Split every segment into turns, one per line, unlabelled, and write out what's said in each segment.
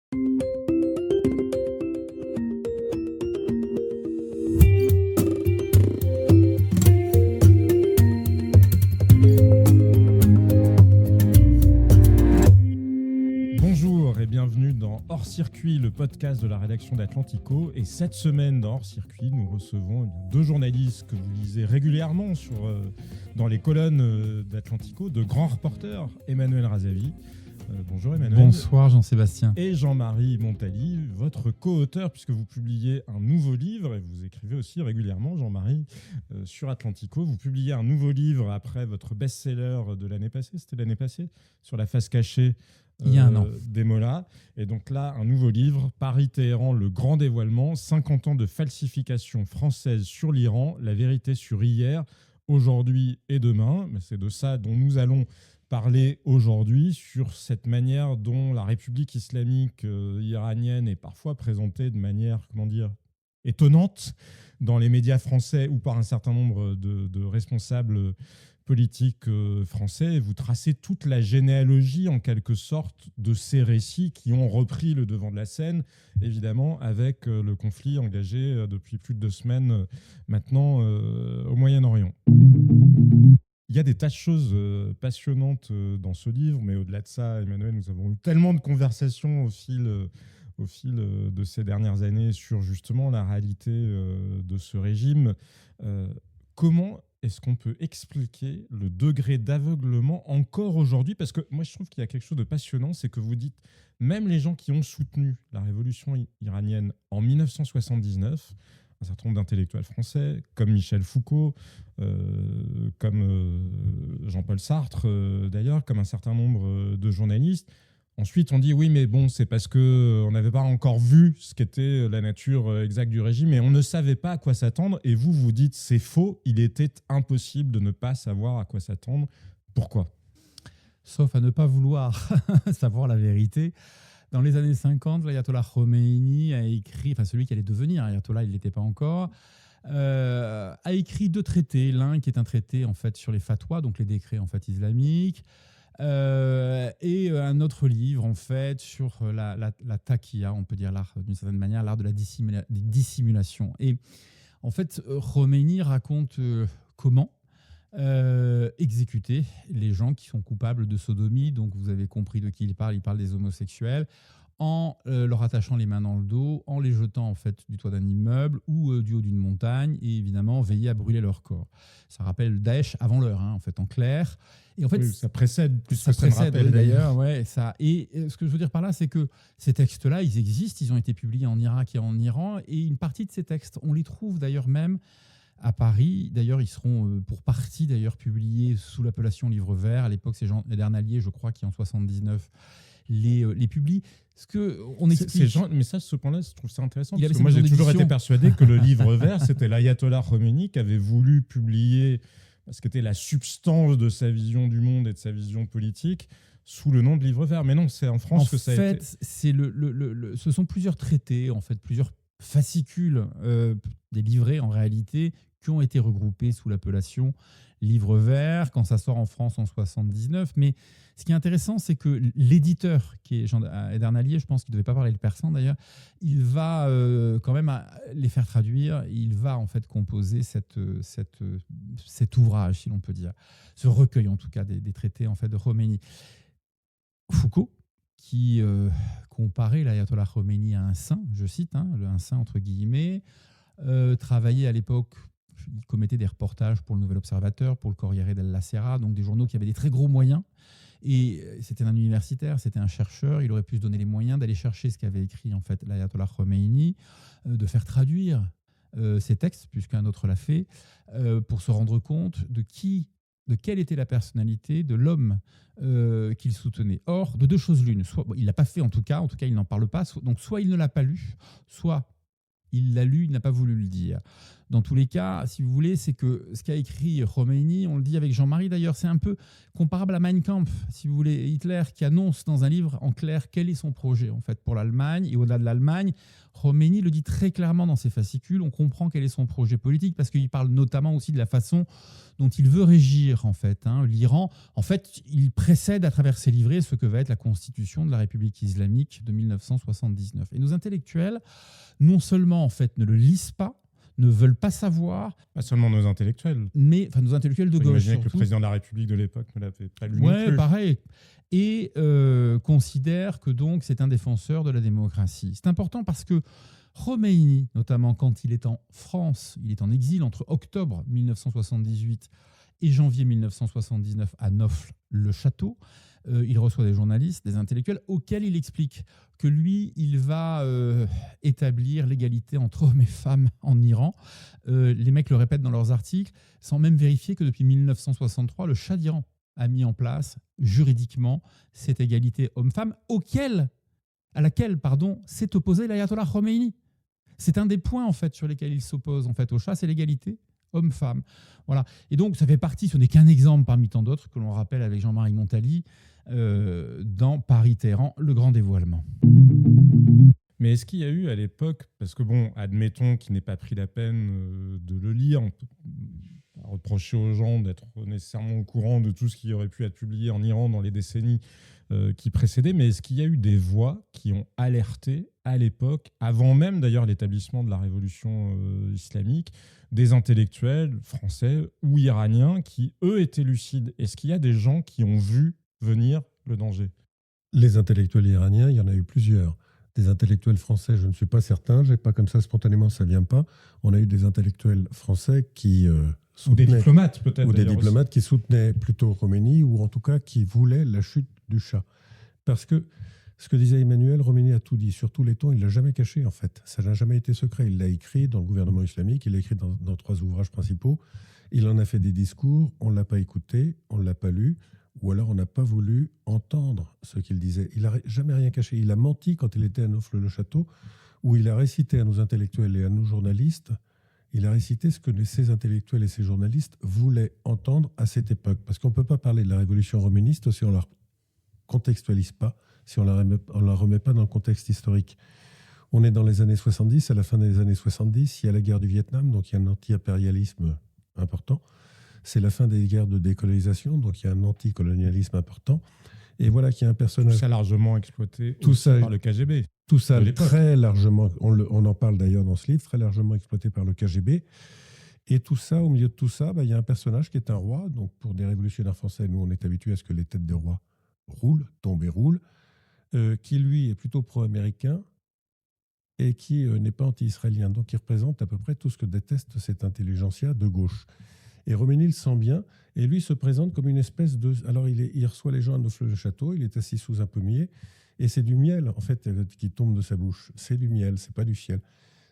Bonjour et bienvenue dans Hors Circuit, le podcast de la rédaction d'Atlantico. Et cette semaine dans Hors Circuit, nous recevons deux journalistes que vous lisez régulièrement dans les colonnes d'Atlantico, de grands reporters, Emmanuel Razavi. Bonjour Emmanuel.
Bonsoir Jean-Sébastien.
Et Jean-Marie Montali, votre co-auteur, puisque vous publiez un nouveau livre et vous écrivez aussi régulièrement, Jean-Marie, sur Atlantico. Vous publiez un nouveau livre après votre best-seller de l'année passée, c'était l'année passée, sur la face cachée
il y a un an
d'Emola. Et donc là, un nouveau livre, Paris-Téhéran, le grand dévoilement, 50 ans de falsification française sur l'Iran, la vérité sur hier, aujourd'hui et demain. Mais c'est de ça dont nous allons parler aujourd'hui, sur cette manière dont la République islamique iranienne est parfois présentée de manière, étonnante dans les médias français ou par un certain nombre de responsables politiques français. Vous tracez toute la généalogie, en quelque sorte, de ces récits qui ont repris le devant de la scène, évidemment, avec le conflit engagé depuis plus de 2 semaines maintenant au Moyen-Orient. Il y a des tas de choses passionnantes dans ce livre, mais au-delà de ça, Emmanuel, nous avons eu tellement de conversations au fil de ces dernières années sur justement la réalité de ce régime. Comment est-ce qu'on peut expliquer le degré d'aveuglement encore aujourd'hui ? Parce que moi, je trouve qu'il y a quelque chose de passionnant, c'est que vous dites, même les gens qui ont soutenu la révolution iranienne en 1979, un certain nombre d'intellectuels français, comme Michel Foucault, comme Jean-Paul Sartre, d'ailleurs, comme un certain nombre de journalistes. Ensuite, on dit oui, mais bon, c'est parce qu'on n'avait pas encore vu ce qu'était la nature exacte du régime et on ne savait pas à quoi s'attendre. Et vous, vous dites c'est faux, il était impossible de ne pas savoir à quoi s'attendre. Pourquoi ?
Sauf à ne pas vouloir savoir la vérité. Dans les années 50, l'ayatollah Khomeini a écrit, enfin celui qui allait devenir ayatollah, il ne l'était pas encore, a écrit 2 traités. L'un qui est un traité en fait sur les fatwas, donc les décrets en fait islamiques, et un autre livre en fait sur la taqiyya, on peut dire l'art d'une certaine manière, l'art de la dissimulation. Et en fait, Khomeini raconte comment exécuter les gens qui sont coupables de sodomie. Donc vous avez compris de qui il parle des homosexuels, en leur attachant les mains dans le dos, en les jetant en fait du toit d'un immeuble ou du haut d'une montagne, et évidemment veiller à brûler leur corps. Ça rappelle Daesh avant l'heure, en fait, en clair. Et en fait,
oui, ça précède plus
ça
que ça me rappelle
d'ailleurs. Ouais, ça. Et ce que je veux dire par là, c'est que ces textes-là, ils existent, ils ont été publiés en Irak et en Iran, et une partie de ces textes, on les trouve d'ailleurs même à Paris. D'ailleurs, ils seront pour partie d'ailleurs publiés sous l'appellation Livre Vert. À l'époque, c'est Jean Edernalier, je crois, qui en 79 les publie. Ce que on explique.
Mais ça, ce point-là, je trouve ça intéressant. Parce que
avait
moi, j'ai toujours été
édition.
persuadé que le Livre Vert, c'était l'ayatollah Khomeini qui avait voulu publier ce qui était la substance de sa vision du monde et de sa vision politique sous le nom de Livre Vert. Mais non, c'est en France que ça a été.
En fait, ce sont plusieurs traités, en fait, plusieurs fascicules, des livrets en réalité, qui ont été regroupés sous l'appellation Livre Vert, quand ça sort en France en 79. Mais ce qui est intéressant, c'est que l'éditeur, qui est Jean Edernalier, je pense qu'il ne devait pas parler le persan d'ailleurs, il va quand même les faire traduire. Il va en fait composer cet ouvrage, si l'on peut dire, ce recueil en tout cas des traités en fait de Khomeini. Foucault, qui comparait l'ayatollah Khomeini à un saint, je cite, un saint entre guillemets, travaillait à l'époque. Il commettait des reportages pour le Nouvel Observateur, pour le Corriere della Sera, donc des journaux qui avaient des très gros moyens. Et c'était un universitaire, c'était un chercheur. Il aurait pu se donner les moyens d'aller chercher ce qu'avait écrit en fait l'ayatollah Khomeini, de faire traduire ces textes, puisqu'un autre l'a fait, pour se rendre compte de quelle était la personnalité de l'homme qu'il soutenait. Or, de 2 choses l'une. Soit, il ne l'a pas fait en tout cas il n'en parle pas. Donc soit il ne l'a pas lu, soit il l'a lu, il n'a pas voulu le dire. Dans tous les cas, si vous voulez, c'est que ce qu'a écrit Khomeini, on le dit avec Jean-Marie d'ailleurs, c'est un peu comparable à Mein Kampf, si vous voulez, Hitler qui annonce dans un livre en clair quel est son projet en fait pour l'Allemagne et au-delà de l'Allemagne. Khomeini le dit très clairement dans ses fascicules, on comprend quel est son projet politique parce qu'il parle notamment aussi de la façon dont il veut régir en fait l'Iran. En fait, il précède à travers ses livrets ce que va être la constitution de la République islamique de 1979. Et nos intellectuels, non seulement en fait ne le lisent pas, ne veulent pas savoir.
Pas seulement nos intellectuels.
Mais, enfin, nos intellectuels de gauche.
Imaginez que le président de la République de l'époque ne l'avait pas lu non plus.
Ouais, pareil. Et considèrent que donc c'est un défenseur de la démocratie. C'est important parce que Khomeini, notamment quand il est en France, il est en exil entre octobre 1978 et janvier 1979 à Nofles-le-Château. Il reçoit des journalistes, des intellectuels, auxquels il explique que lui, il va établir l'égalité entre hommes et femmes en Iran. Les mecs le répètent dans leurs articles, sans même vérifier que depuis 1963, le Shah d'Iran a mis en place juridiquement cette égalité homme-femme, à laquelle s'est opposé l'ayatollah Khomeini. C'est un des points en fait sur lesquels il s'oppose en fait au Shah, c'est l'égalité homme-femme. Voilà. Et donc ça fait partie, ce n'est qu'un exemple parmi tant d'autres que l'on rappelle avec Jean-Marie Montali dans Paris-Téhéran, le grand dévoilement.
Mais est-ce qu'il y a eu à l'époque, parce que bon, admettons qu'il n'ait pas pris la peine de le lire, on peut reprocher aux gens d'être nécessairement au courant de tout ce qui aurait pu être publié en Iran dans les décennies qui précédaient, mais est-ce qu'il y a eu des voix qui ont alerté à l'époque, avant même d'ailleurs l'établissement de la révolution islamique, des intellectuels français ou iraniens qui, eux, étaient lucides? Est-ce qu'il y a des gens qui ont vu venir le danger?
Les intellectuels iraniens, il y en a eu plusieurs. Des intellectuels français, je ne suis pas certain, j'ai pas comme ça spontanément, ça vient pas. On a eu des intellectuels français qui
soutenaient, ou des diplomates peut-être,
ou des diplomates qui soutenaient plutôt Khomeini, ou en tout cas qui voulaient la chute du Shah. Parce que ce que disait Emmanuel, Khomeini a tout dit. Sur tous les tons, il ne l'a jamais caché, en fait. Ça n'a jamais été secret. Il l'a écrit dans le gouvernement islamique, il l'a écrit dans 3 ouvrages principaux. Il en a fait des discours, on ne l'a pas écouté, on ne l'a pas lu, ou alors on n'a pas voulu entendre ce qu'il disait. Il n'a jamais rien caché. Il a menti quand il était à Nofles-le-Château, où il a récité à nos intellectuels et à nos journalistes, il a récité ce que ces intellectuels et ces journalistes voulaient entendre à cette époque. Parce qu'on ne peut pas parler de la révolution khoméniste si on ne la contextualise pas, si on ne la remet pas dans le contexte historique. On est dans les années 70, à la fin des années 70, il y a la guerre du Vietnam, donc il y a un anti-impérialisme important. C'est la fin des guerres de décolonisation, donc il y a un anticolonialisme important. Et voilà qu'il y a un personnage...
Tout ça largement exploité par le KGB.
Tout ça très largement, on en parle d'ailleurs dans ce livre, très largement exploité par le KGB. Et tout ça, au milieu de tout ça, il y a un personnage qui est un roi. Donc pour des révolutionnaires français, nous on est habitués à ce que les têtes des rois roulent, tombent et roulent, qui lui est plutôt pro-américain et qui n'est pas anti-israélien. Donc il représente à peu près tout ce que déteste cette intelligentsia de gauche. Et Khomeini le sent bien, et lui se présente comme une espèce de... Alors il reçoit les gens à Nofles-le-Château, il est assis sous un pommier, et c'est du miel, en fait, qui tombe de sa bouche. C'est du miel, c'est pas du ciel.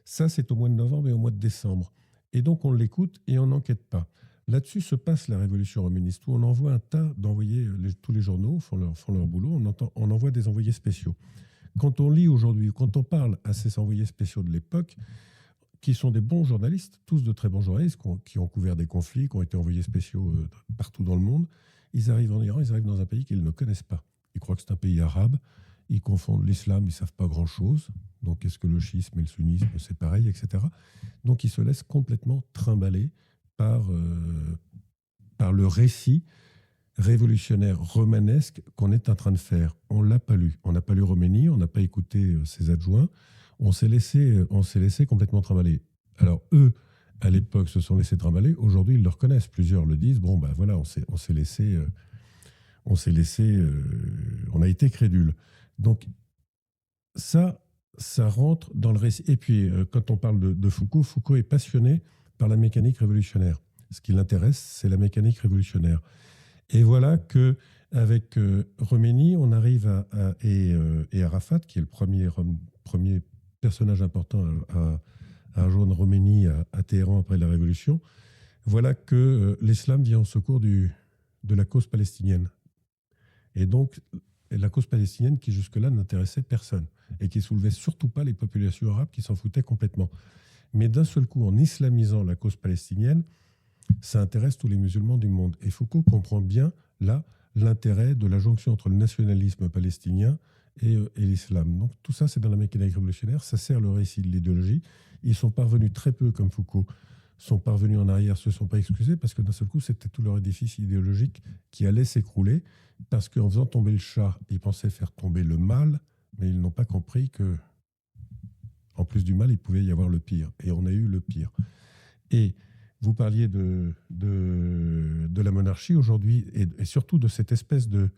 Ça, c'est au mois de novembre et au mois de décembre. Et donc on l'écoute et on n'enquête pas. Là-dessus se passe la révolution khoméniste, où on envoie un tas d'envoyés, tous les journaux font leur boulot, on envoie des envoyés spéciaux. Quand on lit aujourd'hui, quand on parle à ces envoyés spéciaux de l'époque, qui sont des bons journalistes, tous de très bons journalistes, qui ont couvert des conflits, qui ont été envoyés spéciaux partout dans le monde, ils arrivent en Iran, ils arrivent dans un pays qu'ils ne connaissent pas. Ils croient que c'est un pays arabe, ils confondent l'islam, ils ne savent pas grand-chose. Donc, est-ce que le chiisme et le sunnisme, c'est pareil, etc. Donc, ils se laissent complètement trimballer par le récit révolutionnaire romanesque qu'on est en train de faire. On ne l'a pas lu. On n'a pas lu Khomeini, on n'a pas écouté ses adjoints. On s'est laissé complètement trimballer. Alors, eux, à l'époque, se sont laissés trimballer. Aujourd'hui, ils le reconnaissent. Plusieurs le disent. Bon, ben voilà, on s'est laissé... on a été crédule. Donc, ça rentre dans le récit. Et puis, quand on parle de Foucault, Foucault est passionné par la mécanique révolutionnaire. Ce qui l'intéresse, c'est la mécanique révolutionnaire. Et voilà qu'avec Khomeini, on arrive et Arafat, qui est le premier personnage important à rejoindre Khomeini à Téhéran après la Révolution, voilà que l'islam vient au secours de la cause palestinienne. Et donc, la cause palestinienne qui jusque-là n'intéressait personne et qui soulevait surtout pas les populations arabes qui s'en foutaient complètement. Mais d'un seul coup, en islamisant la cause palestinienne, ça intéresse tous les musulmans du monde. Et Foucault comprend bien, là, l'intérêt de la jonction entre le nationalisme palestinien et l'islam. Donc tout ça, c'est dans la mécanique révolutionnaire, ça sert le récit de l'idéologie. Ils sont parvenus très peu, comme Foucault, sont parvenus en arrière, se sont pas excusés, parce que d'un seul coup, c'était tout leur édifice idéologique qui allait s'écrouler, parce qu'en faisant tomber le Shah, ils pensaient faire tomber le mal, mais ils n'ont pas compris que, en plus du mal, il pouvait y avoir le pire. Et on a eu le pire. Et vous parliez de la monarchie aujourd'hui, et surtout de cette espèce de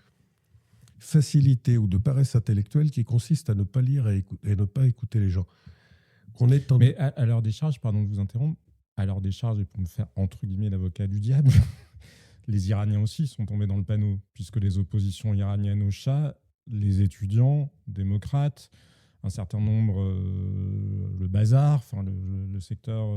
facilité ou de paresse intellectuelle qui consiste à ne pas lire et ne pas écouter les gens. On est
Mais à l'heure des charges, pardon de vous interrompre, à l'heure des charges, et pour me faire entre guillemets l'avocat du diable, les Iraniens aussi sont tombés dans le panneau, puisque les oppositions iraniennes au Shah, les étudiants, démocrates, un certain nombre, le bazar, enfin le secteur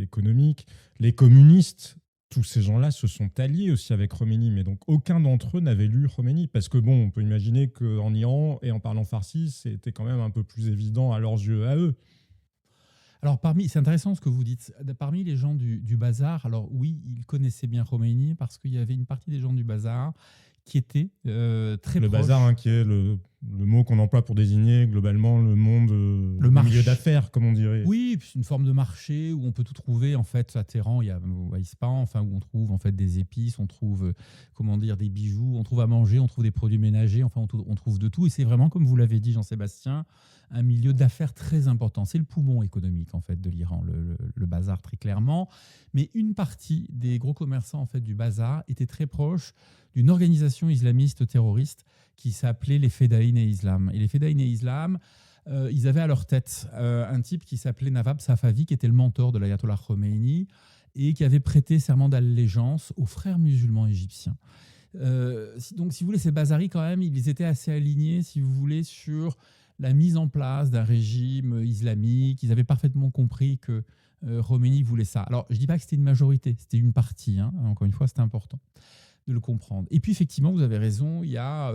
économique, les communistes, tous ces gens-là se sont alliés aussi avec Khomeini, mais donc aucun d'entre eux n'avait lu Khomeini, parce que bon, on peut imaginer qu'en Iran, et en parlant farsi, c'était quand même un peu plus évident à leurs yeux, à eux.
Alors, c'est intéressant ce que vous dites. Parmi les gens du bazar, alors oui, ils connaissaient bien Khomeini parce qu'il y avait une partie des gens du bazar qui étaient très
le
proches.
Bazar, hein, qui est le mot qu'on emploie pour désigner globalement le monde, le milieu d'affaires, comme on dirait.
Oui, c'est une forme de marché où on peut tout trouver en fait à Téhéran, il y a à Ispahan, enfin où on trouve en fait des épices, on trouve des bijoux, on trouve à manger, on trouve des produits ménagers, enfin on trouve de tout et c'est vraiment comme vous l'avez dit Jean-Sébastien, un milieu d'affaires très important. C'est le poumon économique en fait de l'Iran, le bazar très clairement. Mais une partie des gros commerçants en fait du bazar était très proche d'une organisation islamiste terroriste qui s'appelait les Fedaïn et Islam. Et les Fedaïn et Islam, ils avaient à leur tête un type qui s'appelait Nawab Safavi, qui était le mentor de l'ayatollah Khomeini et qui avait prêté serment d'allégeance aux frères musulmans égyptiens. Donc, si vous voulez, ces bazaris, quand même, ils étaient assez alignés, si vous voulez, sur la mise en place d'un régime islamique. Ils avaient parfaitement compris que Khomeini voulait ça. Alors, je ne dis pas que c'était une majorité, c'était une partie. Hein. Encore une fois, c'était important de le comprendre. Et puis, effectivement, vous avez raison, il y a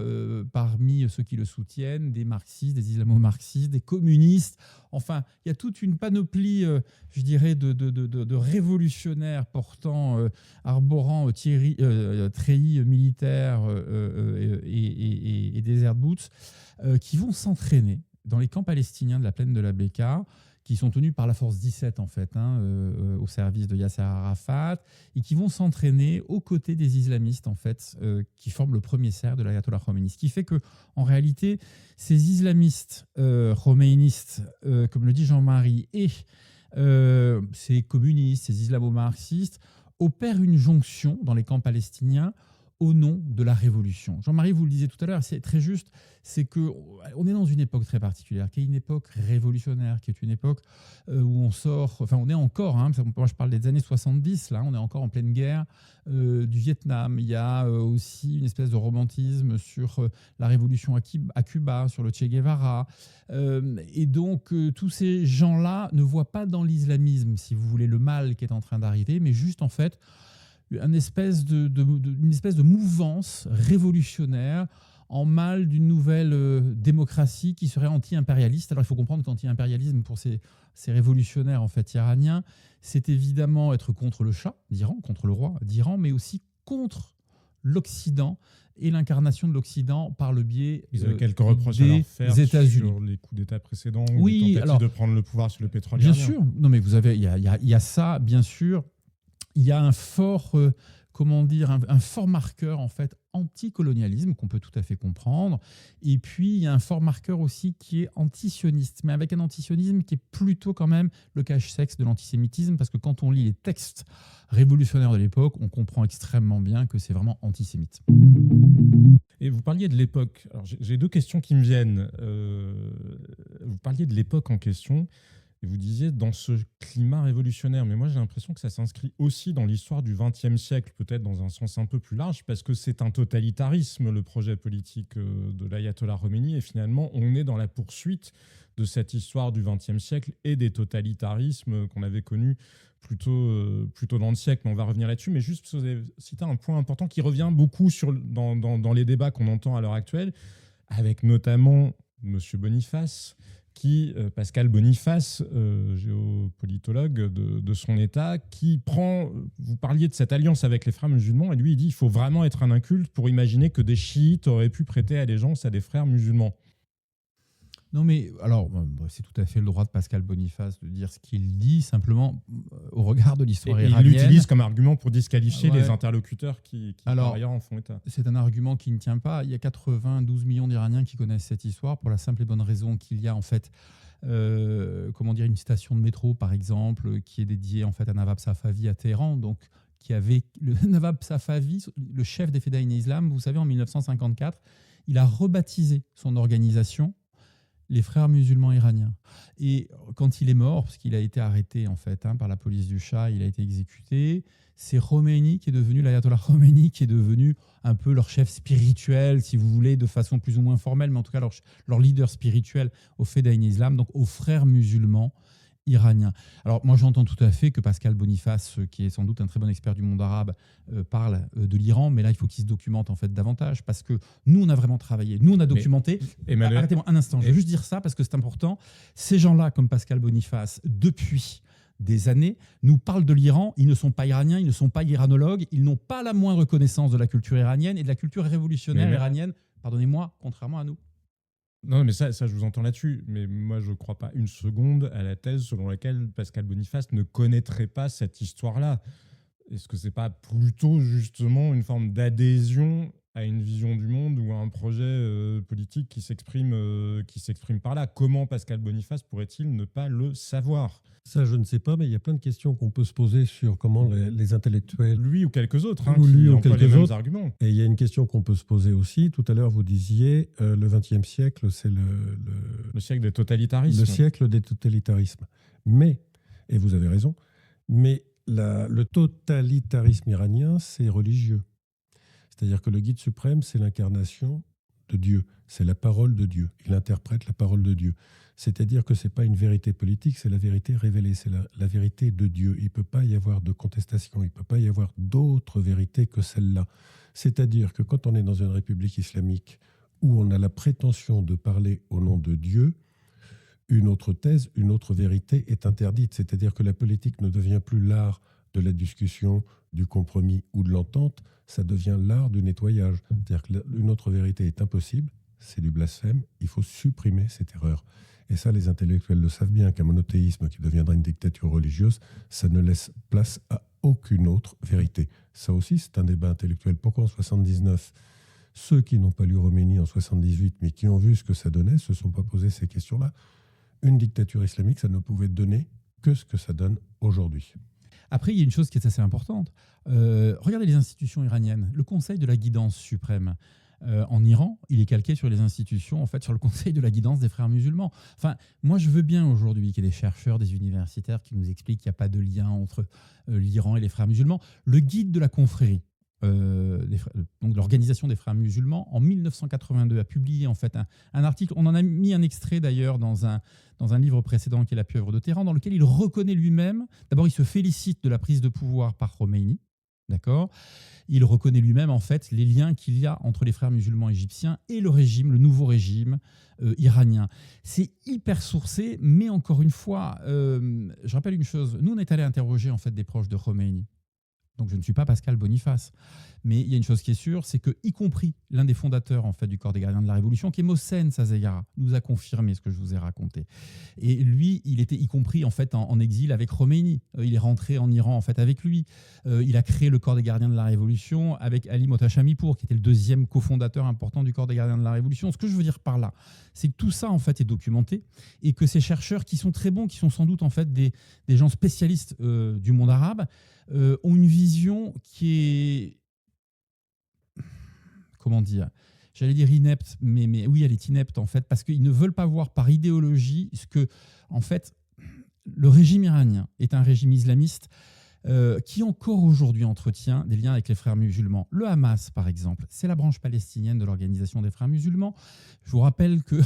parmi ceux qui le soutiennent des marxistes, des islamo-marxistes, des communistes. Enfin, il y a toute une panoplie, je dirais, de révolutionnaires portant, arborant treillis militaires et desert boots qui vont s'entraîner dans les camps palestiniens de la plaine de la Bekaa, qui sont tenus par la force 17 en fait, au service de Yasser Arafat, et qui vont s'entraîner aux côtés des islamistes en fait, qui forment le premier cercle de l'ayatollah Khomeini. Ce qui fait que, en réalité, ces islamistes khoméinistes, comme le dit Jean-Marie, et ces communistes, ces islamo-marxistes, opèrent une jonction dans les camps palestiniens au nom de la révolution. Jean-Marie, vous le disiez tout à l'heure, c'est très juste, c'est qu'on est dans une époque très particulière, qui est une époque révolutionnaire, qui est une époque où on sort, enfin on est encore, moi je parle des années 70, là, on est encore en pleine guerre du Vietnam. Il y a aussi une espèce de romantisme sur la révolution à Cuba, sur le Che Guevara. Et donc tous ces gens-là ne voient pas dans l'islamisme, si vous voulez, le mal qui est en train d'arriver, mais juste en fait une espèce de mouvance révolutionnaire en mal d'une nouvelle démocratie qui serait anti-impérialiste. Alors il faut comprendre qu'anti-impérialisme pour ces révolutionnaires en fait iraniens, c'est évidemment être contre le Shah d'Iran, contre le roi d'Iran, mais aussi contre l'Occident et l'incarnation de l'Occident par le biais
Ils avaient quelques reproches à leur faire sur les coups d'État précédents ou les tentatives de prendre le pouvoir sur le pétrole iranien.
Bien sûr, non mais il y a ça, bien sûr. Il y a un fort, un fort marqueur en fait anticolonialisme qu'on peut tout à fait comprendre. Et puis il y a un fort marqueur aussi qui est antisioniste, mais avec un antisionisme qui est plutôt quand même le cache-sexe de l'antisémitisme, parce que quand on lit les textes révolutionnaires de l'époque, on comprend extrêmement bien que c'est vraiment antisémite.
Et vous parliez de l'époque. Alors j'ai deux questions qui me viennent. Vous parliez de l'époque en question. Et vous disiez dans ce climat révolutionnaire, mais moi j'ai l'impression que ça s'inscrit aussi dans l'histoire du XXe siècle, peut-être dans un sens un peu plus large, parce que c'est un totalitarisme, le projet politique de l'ayatollah Khomeini, et finalement on est dans la poursuite de cette histoire du XXe siècle et des totalitarismes qu'on avait connus plutôt dans le siècle, mais on va revenir là-dessus. Mais juste, vous avez cité un point important qui revient beaucoup dans les débats qu'on entend à l'heure actuelle, avec notamment M. Boniface, Pascal Boniface, géopolitologue de son État, qui prend, vous parliez de cette alliance avec les frères musulmans, et lui il dit qu'il faut vraiment être un inculte pour imaginer que des chiites auraient pu prêter allégeance à des frères musulmans.
Non, mais alors, c'est tout à fait le droit de Pascal Boniface de dire ce qu'il dit, simplement au regard de l'histoire iranienne.
Il l'utilise comme argument pour disqualifier
Ouais.
les interlocuteurs qui par ailleurs en font état.
C'est un argument qui ne tient pas. Il y a 92 millions d'Iraniens qui connaissent cette histoire pour la simple et bonne raison qu'il y a en fait une station de métro, par exemple, qui est dédiée en fait à Nawab Safavi à Téhéran, donc qui avait le Nawab Safavi, le chef des Fedaïn Islam, vous savez, en 1954, il a rebaptisé son organisation les frères musulmans iraniens. Et quand il est mort, parce qu'il a été arrêté en fait par la police du Shah, il a été exécuté, c'est Khomeini qui est devenu, l'ayatollah Khomeini, qui est devenu un peu leur chef spirituel, si vous voulez, de façon plus ou moins formelle, mais en tout cas leur leader spirituel au Fedaïn Islam, donc aux frères musulmans iraniens. Alors moi j'entends tout à fait que Pascal Boniface, qui est sans doute un très bon expert du monde arabe, parle de l'Iran, mais là il faut qu'il se documente en fait davantage, parce que nous on a vraiment travaillé, nous on a documenté.
Emmanuel...
Arrêtez-moi un instant, je vais juste dire ça parce que c'est important. Ces gens-là comme Pascal Boniface, depuis des années, nous parlent de l'Iran, ils ne sont pas iraniens, ils ne sont pas iranologues, ils n'ont pas la moindre connaissance de la culture iranienne et de la culture révolutionnaire iranienne, pardonnez-moi, contrairement à nous.
Non, mais ça, je vous entends là-dessus. Mais moi, je ne crois pas une seconde à la thèse selon laquelle Pascal Boniface ne connaîtrait pas cette histoire-là. Est-ce que ce n'est pas plutôt justement une forme d'adhésion à une vision du monde ou à un projet politique qui s'exprime par là? Comment Pascal Boniface pourrait-il ne pas le savoir?
Ça, je ne sais pas, mais il y a plein de questions qu'on peut se poser sur comment les intellectuels...
Lui ou quelques autres,
qui emploient les mêmes
arguments.
Et il y a une question qu'on peut se poser aussi. Tout à l'heure, vous disiez, le XXe siècle, c'est
le siècle des totalitarismes.
Le siècle des totalitarismes. Mais, et vous avez raison, mais le totalitarisme iranien, c'est religieux. C'est-à-dire que le guide suprême, c'est l'incarnation de Dieu. C'est la parole de Dieu. Il interprète la parole de Dieu. C'est-à-dire que ce n'est pas une vérité politique, c'est la vérité révélée, c'est la vérité de Dieu. Il ne peut pas y avoir de contestation, il ne peut pas y avoir d'autre vérité que celle-là. C'est-à-dire que quand on est dans une république islamique où on a la prétention de parler au nom de Dieu, une autre thèse, une autre vérité est interdite. C'est-à-dire que la politique ne devient plus l'art de la discussion, du compromis ou de l'entente, ça devient l'art du nettoyage. C'est-à-dire qu'une autre vérité est impossible, c'est du blasphème, il faut supprimer cette erreur. Et ça, les intellectuels le savent bien, qu'un monothéisme qui deviendra une dictature religieuse, ça ne laisse place à aucune autre vérité. Ça aussi, c'est un débat intellectuel. Pourquoi en 79, ceux qui n'ont pas lu Khomeini en 78, mais qui ont vu ce que ça donnait, ne se sont pas posé ces questions-là? Une dictature islamique, ça ne pouvait donner que ce que ça donne aujourd'hui.
Après, il y a une chose qui est assez importante. Regardez les institutions iraniennes. Le Conseil de la guidance suprême en Iran, il est calqué sur les institutions, en fait, sur le Conseil de la guidance des frères musulmans. Enfin, moi, je veux bien aujourd'hui qu'il y ait des chercheurs, des universitaires qui nous expliquent qu'il n'y a pas de lien entre l'Iran et les frères musulmans. Le guide de la confrérie, donc l'organisation des frères musulmans, en 1982, a publié en fait un article. On en a mis un extrait d'ailleurs dans un livre précédent qui est La pieuvre de Téhéran, dans lequel il reconnaît lui-même, d'abord il se félicite de la prise de pouvoir par Khomeini, d'accord. Il reconnaît lui-même en fait les liens qu'il y a entre les frères musulmans égyptiens et le régime, le nouveau régime iranien. C'est hyper sourcé, mais encore une fois, je rappelle une chose. Nous, on est allé interroger en fait des proches de Khomeini. Donc je ne suis pas Pascal Boniface, mais il y a une chose qui est sûre, c'est que, y compris l'un des fondateurs en fait du corps des gardiens de la Révolution, qui est Mohsen Sazegara, nous a confirmé ce que je vous ai raconté. Et lui, il était y compris en fait en exil avec Khomeini. Il est rentré en Iran en fait avec lui. Il a créé le corps des gardiens de la Révolution avec Ali Mohtachamipour, qui était le deuxième cofondateur important du corps des gardiens de la Révolution. Ce que je veux dire par là, c'est que tout ça en fait est documenté et que ces chercheurs qui sont très bons, qui sont sans doute en fait des gens spécialistes du monde arabe, ont une vision qui est, comment dire, j'allais dire inepte, mais oui, elle est inepte en fait, parce qu'ils ne veulent pas voir par idéologie ce que, en fait, le régime iranien est un régime islamiste qui encore aujourd'hui entretient des liens avec les frères musulmans. Le Hamas, par exemple, c'est la branche palestinienne de l'organisation des frères musulmans. Je vous rappelle que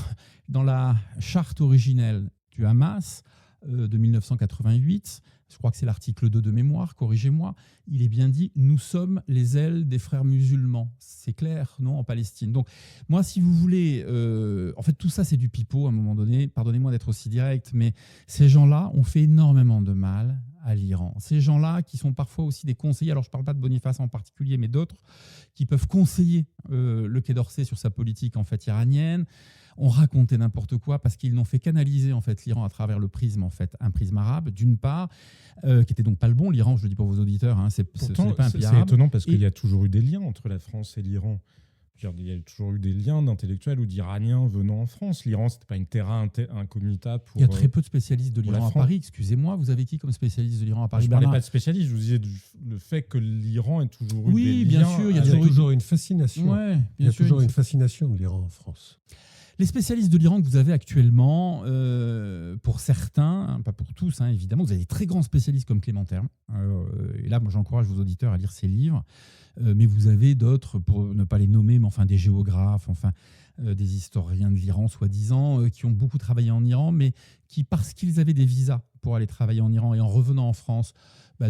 dans la charte originelle du Hamas, de 1988, je crois que c'est l'article 2 de mémoire, corrigez-moi, il est bien dit « Nous sommes les ailes des frères musulmans ». C'est clair, non, en Palestine. Donc, moi, si vous voulez, en fait, tout ça, c'est du pipeau à un moment donné. Pardonnez-moi d'être aussi direct, mais ces gens-là ont fait énormément de mal à l'Iran. Ces gens-là qui sont parfois aussi des conseillers, alors je ne parle pas de Boniface en particulier, mais d'autres, qui peuvent conseiller le Quai d'Orsay sur sa politique en fait iranienne, ont raconté n'importe quoi parce qu'ils n'ont fait qu'analyser en fait l'Iran à travers le prisme en fait un prisme arabe d'une part qui était donc pas le bon. L'Iran, je le dis pour vos auditeurs, hein, ce n'est pas un pays arabe.
C'est étonnant parce qu'il y a toujours eu des liens entre la France et l'Iran. Il y a toujours eu des liens d'intellectuels ou d'Iraniens venant en France. L'Iran, ce n'était pas une terra incognita pour.
Il y a très peu de spécialistes de l'Iran à Paris. Excusez-moi, vous avez qui comme spécialiste de l'Iran à Paris?
Je ne parlais pas de spécialiste, je vous disais le fait que l'Iran ait toujours eu des liens.
Oui, bien sûr,
il y a toujours une fascination.
Ouais,
il y a toujours une fascination de l'Iran en France.
Les spécialistes de l'Iran que vous avez actuellement, pour certains, hein, pas pour tous, hein, évidemment, vous avez des très grands spécialistes comme Clément Terme. Et là, moi, j'encourage vos auditeurs à lire ses livres. Mais vous avez d'autres, pour ne pas les nommer, mais enfin des géographes, enfin des historiens de l'Iran, soi-disant, qui ont beaucoup travaillé en Iran, mais qui, parce qu'ils avaient des visas pour aller travailler en Iran et en revenant en France,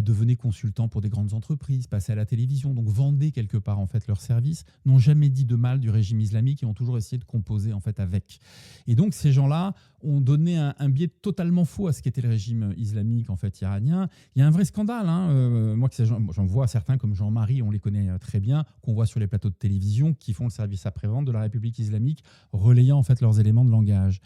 devenaient consultants pour des grandes entreprises, passaient à la télévision, donc vendaient quelque part en fait leurs services, n'ont jamais dit de mal du régime islamique et ont toujours essayé de composer en fait avec. Et donc ces gens-là ont donné un biais totalement faux à ce qu'était le régime islamique en fait iranien. Il y a un vrai scandale. Hein. Moi, j'en vois certains comme Jean-Marie, on les connaît très bien, qu'on voit sur les plateaux de télévision, qui font le service après-vente de la République islamique, relayant en fait leurs éléments de langage.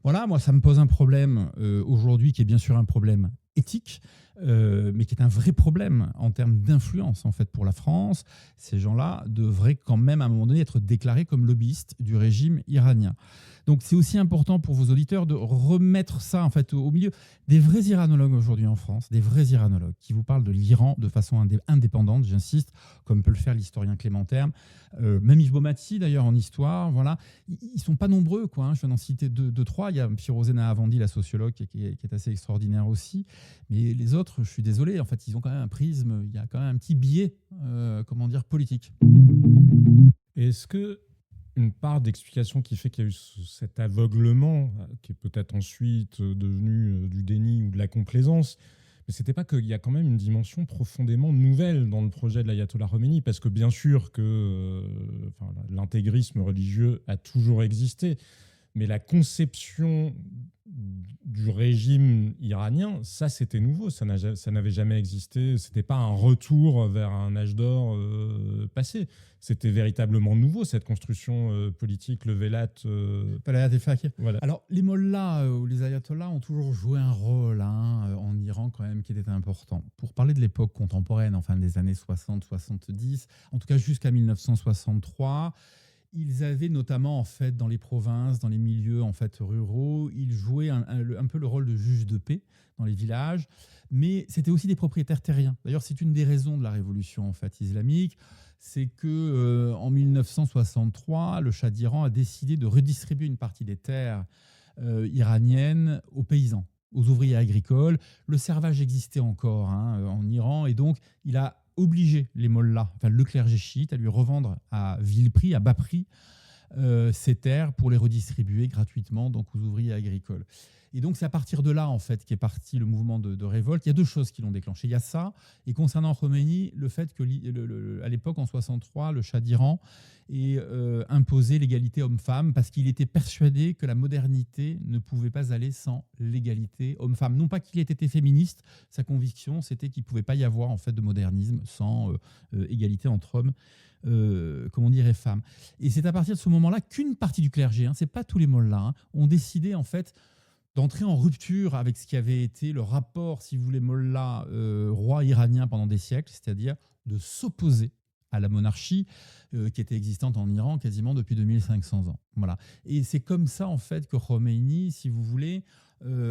Voilà, moi, ça me pose un problème aujourd'hui qui est bien sûr un problème éthique, mais qui est un vrai problème en termes d'influence en fait pour la France. Ces gens-là devraient quand même à un moment donné être déclarés comme lobbyistes du régime iranien. Donc c'est aussi important pour vos auditeurs de remettre ça en fait au milieu. Des vrais iranologues aujourd'hui en France, des vrais iranologues qui vous parlent de l'Iran de façon indépendante, j'insiste, comme peut le faire l'historien Clément Terme, même Yves Baumati d'ailleurs en histoire, voilà. Ils ne sont pas nombreux, quoi, hein. Je viens d'en citer deux, trois. Il y a Firozeh Nahavandi, la sociologue, qui est assez extraordinaire aussi. Mais les autres, je suis désolé, en fait, ils ont quand même un prisme, il y a quand même un petit biais, politique.
Est-ce que une part d'explication qui fait qu'il y a eu cet aveuglement, qui est peut-être ensuite devenu du déni ou de la complaisance, mais c'était pas qu'il y a quand même une dimension profondément nouvelle dans le projet de l'ayatollah Khomeini, parce que bien sûr que l'intégrisme religieux a toujours existé, mais la conception du régime iranien, ça c'était nouveau, ça n'avait jamais existé, c'était pas un retour vers un âge d'or passé, c'était véritablement nouveau cette construction politique, le Velat.
Voilà. Alors les mollahs ou les ayatollahs ont toujours joué un rôle en Iran quand même qui était important. Pour parler de l'époque contemporaine, enfin des années 60-70, en tout cas jusqu'à 1963, ils avaient notamment en fait dans les provinces, dans les milieux en fait ruraux, ils jouaient un peu le rôle de juge de paix dans les villages, mais c'était aussi des propriétaires terriens. D'ailleurs, c'est une des raisons de la révolution en fait islamique, c'est que en 1963, le Shah d'Iran a décidé de redistribuer une partie des terres iraniennes aux paysans, aux ouvriers agricoles. Le servage existait encore en Iran et donc il a obligé les mollahs, enfin le clergé chiite, à lui revendre à vil prix, à bas prix, ces terres pour les redistribuer gratuitement donc aux ouvriers agricoles. Et donc c'est à partir de là en fait qu'est parti le mouvement de révolte. Il y a deux choses qui l'ont déclenché. Il y a ça, et concernant Khomeini, le fait que à l'époque en 63, le Shah d'Iran ait imposé l'égalité homme-femme parce qu'il était persuadé que la modernité ne pouvait pas aller sans l'égalité homme-femme. Non pas qu'il ait été féministe, sa conviction c'était qu'il ne pouvait pas y avoir en fait de modernisme sans égalité entre hommes. Et femmes. Et c'est à partir de ce moment-là qu'une partie du clergé, c'est pas tous les mollahs, ont décidé en fait d'entrer en rupture avec ce qui avait été le rapport, si vous voulez, mollah roi iranien pendant des siècles, c'est-à-dire de s'opposer à la monarchie qui était existante en Iran quasiment depuis 2500 ans. Voilà. Et c'est comme ça en fait que Khomeini, si vous voulez,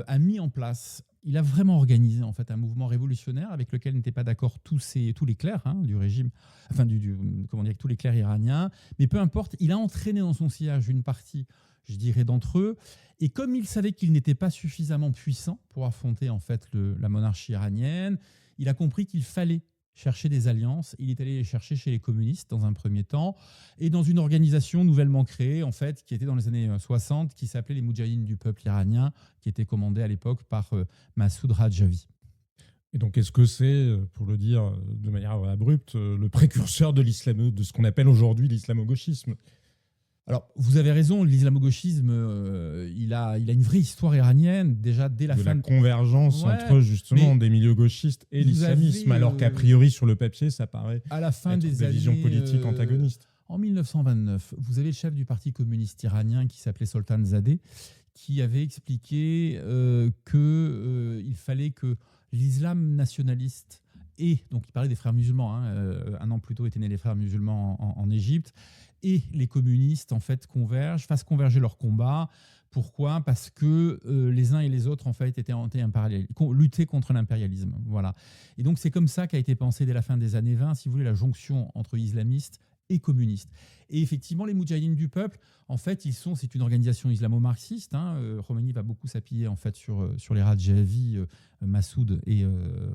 a mis en place. Il a vraiment organisé en fait un mouvement révolutionnaire avec lequel n'étaient pas d'accord tous les clercs du régime, enfin tous les clercs iraniens. Mais peu importe, il a entraîné dans son sillage une partie, je dirais, d'entre eux. Et comme il savait qu'il n'était pas suffisamment puissant pour affronter en fait la monarchie iranienne, il a compris qu'il fallait chercher des alliances. Il est allé les chercher chez les communistes dans un premier temps et dans une organisation nouvellement créée, en fait, qui était dans les années 60, qui s'appelait les Moudjahidines du peuple iranien, qui était commandée à l'époque par Massoud Rajavi.
Et donc, est-ce que c'est, pour le dire de manière abrupte, le précurseur de de ce qu'on appelle aujourd'hui l'islamo-gauchisme?
Alors, vous avez raison, l'islamo-gauchisme, il a une vraie histoire iranienne, déjà dès la
de
fin
la convergence
Ouais,
entre justement
mais
des milieux gauchistes et
vous
l'islamisme,
avez,
alors qu'a priori sur le papier, ça paraît
à la fin
être
des
des
années
visions politiques antagonistes.
En 1929, vous avez le chef du parti communiste iranien qui s'appelait Soltan Zadeh, qui avait expliqué qu'il fallait que l'islam nationaliste et, donc il parlait des frères musulmans, un an plus tôt étaient nés les frères musulmans en Égypte, et les communistes en fait fassent converger leurs combats. Pourquoi ? Parce que les uns et les autres en fait luttaient contre l'impérialisme. Voilà. Et donc c'est comme ça qu'a été pensé dès la fin des années 20, si vous voulez, la jonction entre islamistes et communistes. Et effectivement, les Moudjahidines du peuple, en fait, c'est une organisation islamo-marxiste. Khomeini va beaucoup s'appuyer en fait sur les Rajavi, Massoud et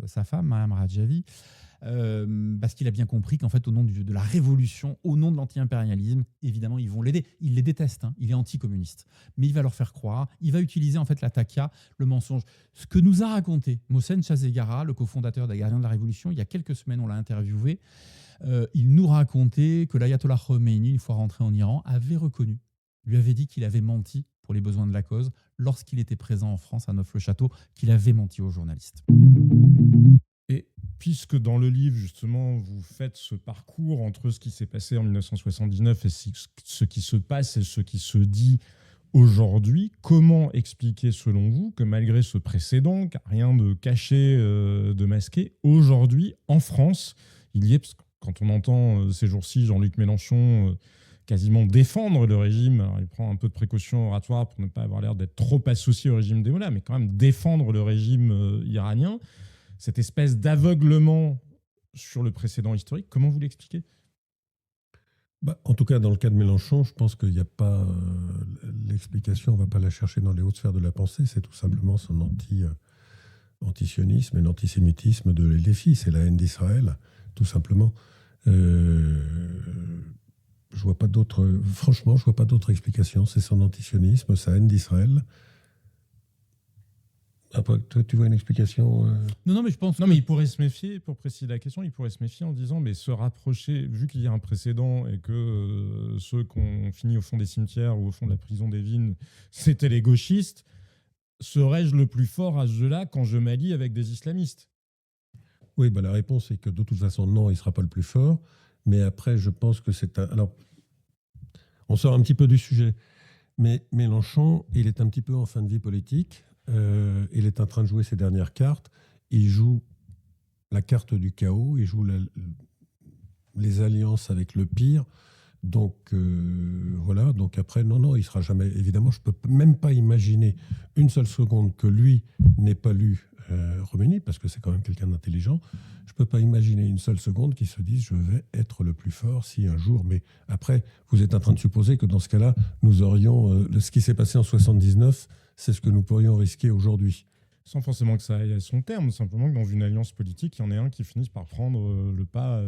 sa femme, Mariam Rajavi. Parce qu'il a bien compris qu'en fait, au nom de la révolution, au nom de l'anti-impérialisme, évidemment, ils vont l'aider. Il les déteste, il est anticommuniste. Mais il va leur faire croire, il va utiliser en fait la takia, le mensonge. Ce que nous a raconté Mohsen Shazegara, le cofondateur des Gardiens de la Révolution, il y a quelques semaines, on l'a interviewé, il nous racontait que l'ayatollah Khomeini, une fois rentré en Iran, lui avait dit qu'il avait menti pour les besoins de la cause lorsqu'il était présent en France à Neuf-le-Château, qu'il avait menti aux journalistes.
Et puisque dans le livre, justement, vous faites ce parcours entre ce qui s'est passé en 1979 et ce qui se passe et ce qui se dit aujourd'hui, comment expliquer, selon vous, que malgré ce précédent, rien de caché, de masqué, aujourd'hui, en France, il y ait, parce que quand on entend ces jours-ci Jean-Luc Mélenchon quasiment défendre le régime, alors il prend un peu de précautions oratoires pour ne pas avoir l'air d'être trop associé au régime des mollahs, mais quand même défendre le régime iranien, cette espèce d'aveuglement sur le précédent historique, comment vous l'expliquez ?
En tout cas, dans le cas de Mélenchon, je pense qu'il n'y a pas l'explication, on ne va pas la chercher dans les hautes sphères de la pensée, c'est tout simplement son antisionisme et l'antisémitisme de l'Elefi, c'est la haine d'Israël, tout simplement. Franchement, je vois pas d'autre explication, c'est son antisionisme, sa haine d'Israël. Après, toi, tu vois une explication
Non, mais je pense.
Non, mais il pourrait se méfier, pour préciser la question, il pourrait se méfier en disant, mais se rapprocher, vu qu'il y a un précédent et que ceux qui ont fini au fond des cimetières ou au fond de la prison des Vignes, c'était les gauchistes, serais-je le plus fort à ce jeu-là quand je m'allie avec des islamistes ?
Oui, la réponse est que de toute façon, non, il ne sera pas le plus fort. Mais après, je pense que c'est un... Alors, on sort un petit peu du sujet. Mais Mélenchon, il est un petit peu en fin de vie politique. Il est en train de jouer ses dernières cartes. Il joue la carte du chaos. Il joue les alliances avec le pire. Donc, voilà. Donc après, non, il ne sera jamais... Évidemment, je ne peux même pas imaginer une seule seconde que lui n'ait pas lu Khomeini, parce que c'est quand même quelqu'un d'intelligent. Je ne peux pas imaginer une seule seconde qu'il se dise « je vais être le plus fort si un jour ». Mais après, vous êtes en train de supposer que dans ce cas-là, nous aurions... ce qui s'est passé en 79, c'est ce que nous pourrions risquer aujourd'hui.
Sans forcément que ça aille à son terme, simplement que dans une alliance politique, il y en ait un qui finisse par prendre le pas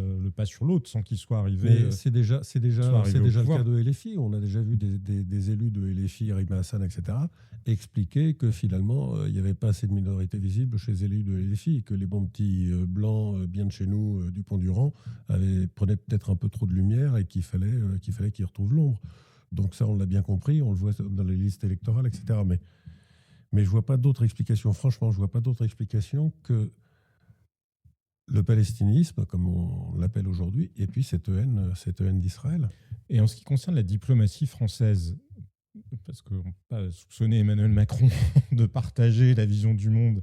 sur l'autre sans qu'il soit arrivé.
Mais c'est déjà le cas de LFI. On a déjà vu des élus de LFI, Rima Hassan, etc., expliquer que finalement, il n'y avait pas assez de minorités visibles chez les élus de LFI, que les bons petits blancs, bien de chez nous, du Pont-du-Rang, prenaient peut-être un peu trop de lumière et qu'il fallait qu'ils retrouvent l'ombre. Donc ça, on l'a bien compris, on le voit dans les listes électorales, etc. Mais je ne vois pas d'autre explication. Franchement, je ne vois pas d'autre explication que le palestinisme, comme on l'appelle aujourd'hui, et puis cette haine d'Israël.
Et en ce qui concerne la diplomatie française, parce qu'on ne peut pas soupçonner Emmanuel Macron de partager la vision du monde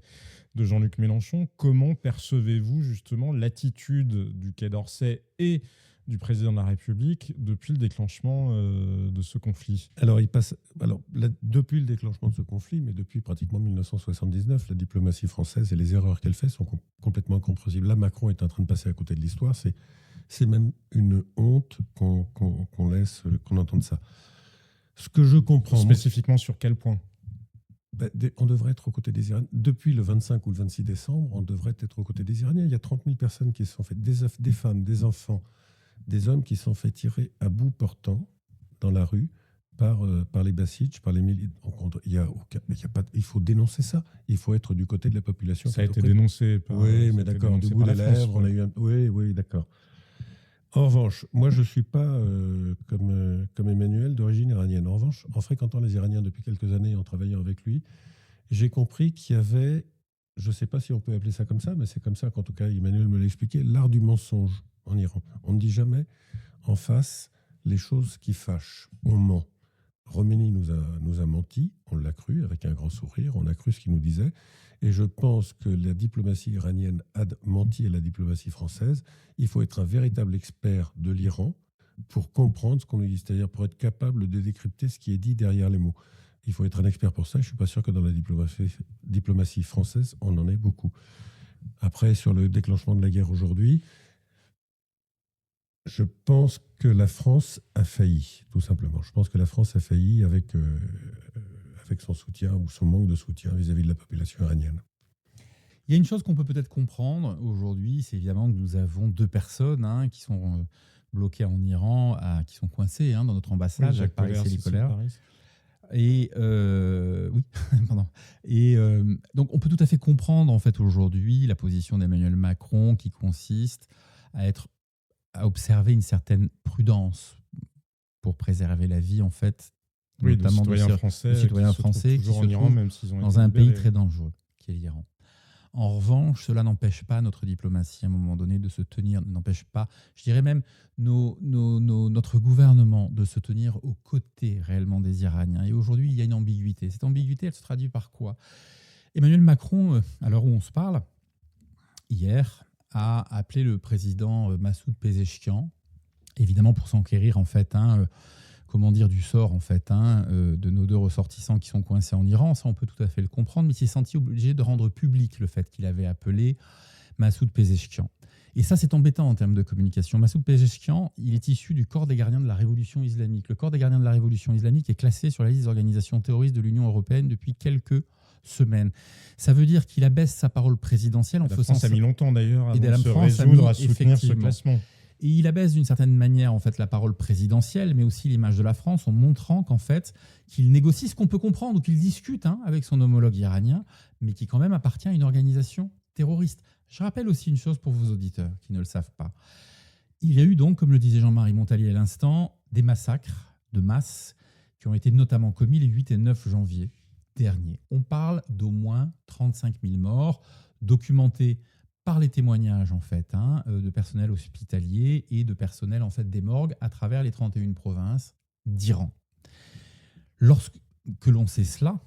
de Jean-Luc Mélenchon, comment percevez-vous justement l'attitude du Quai d'Orsay et du président de la République depuis le déclenchement de ce conflit ?
Depuis le déclenchement de ce conflit, mais depuis pratiquement 1979, la diplomatie française et les erreurs qu'elle fait sont complètement incompréhensibles. Là, Macron est en train de passer à côté de l'histoire. C'est même une honte qu'on entende ça. Ce que je comprends...
Spécifiquement sur quel point ?
On devrait être aux côtés des Iraniens. Depuis le 25 ou le 26 décembre, on devrait être aux côtés des Iraniens. Il y a 30 000 personnes qui se sont faites, des femmes, des enfants, des hommes qui se sont fait tirer à bout portant dans la rue par les Bassidj, par les militaires. Il faut dénoncer ça. Il faut être du côté de la population.
Ça a été dénoncé par...
Oui, mais d'accord, du bout des lèvres, on a eu Oui, d'accord. En revanche, moi, je ne suis pas comme Emmanuel d'origine iranienne. En revanche, en fréquentant les Iraniens depuis quelques années et en travaillant avec lui, j'ai compris qu'il y avait, je ne sais pas si on peut appeler ça comme ça, mais c'est comme ça qu'en tout cas Emmanuel me l'a expliqué, l'art du mensonge en Iran. On ne dit jamais en face les choses qui fâchent. On ment. Khomeini nous a menti, on l'a cru avec un grand sourire, on a cru ce qu'il nous disait. Et je pense que la diplomatie iranienne a menti à la diplomatie française. Il faut être un véritable expert de l'Iran pour comprendre ce qu'on nous dit, c'est-à-dire pour être capable de décrypter ce qui est dit derrière les mots. Il faut être un expert pour ça. Je ne suis pas sûr que dans la diplomatie française, on en ait beaucoup. Après, sur le déclenchement de la guerre aujourd'hui, je pense que la France a failli, tout simplement. Je pense que la France a failli avec son soutien ou son manque de soutien vis-à-vis de la population iranienne.
Il y a une chose qu'on peut peut-être comprendre aujourd'hui, c'est évidemment que nous avons 2 personnes qui sont bloquées en Iran, qui sont coincées dans notre ambassade,
oui,
Jacques Paris et Nicolas. Et oui, pardon. Et donc on peut tout à fait comprendre en fait aujourd'hui la position d'Emmanuel Macron qui consiste à observer une certaine prudence pour préserver la vie en fait,
oui,
notamment
de citoyens français
qui se trouvent
Iran, même s'ils ont
dans un pays très dangereux qui est l'Iran. En revanche, cela n'empêche pas notre diplomatie à un moment donné de se tenir, n'empêche pas, je dirais même, notre gouvernement de se tenir aux côtés réellement des Iraniens. Et aujourd'hui, il y a une ambiguïté. Cette ambiguïté, elle se traduit par quoi ? Emmanuel Macron, à l'heure où on se parle, hier, a appelé le président Massoud Pezeshkian, évidemment pour s'enquérir en fait, du sort en fait, de nos 2 ressortissants qui sont coincés en Iran. Ça, on peut tout à fait le comprendre, mais il s'est senti obligé de rendre public le fait qu'il avait appelé Massoud Pezeshkian. Et ça, c'est embêtant en termes de communication. Massoud Pezeshkian, il est issu du corps des gardiens de la Révolution islamique. Le corps des gardiens de la Révolution islamique est classé sur la liste des organisations terroristes de l'Union européenne depuis quelques semaines. Ça veut dire qu'il abaisse sa parole présidentielle en faisant...
La France a mis longtemps d'ailleurs avant de se
France
résoudre à soutenir ce classement.
Et il abaisse d'une certaine manière en fait la parole présidentielle, mais aussi l'image de la France, en montrant qu'en fait qu'il négocie ce qu'on peut comprendre ou qu'il discute avec son homologue iranien, mais qui quand même appartient à une organisation terroriste. Je rappelle aussi une chose pour vos auditeurs qui ne le savent pas. Il y a eu donc, comme le disait Jean-Marie Montalier à l'instant, des massacres de masse qui ont été notamment commis les 8 et 9 janvier dernier. On parle d'au moins 35 000 morts, documentés par les témoignages en fait, de personnel hospitalier et de personnel en fait, des morgues à travers les 31 provinces d'Iran. Lorsque l'on sait cela,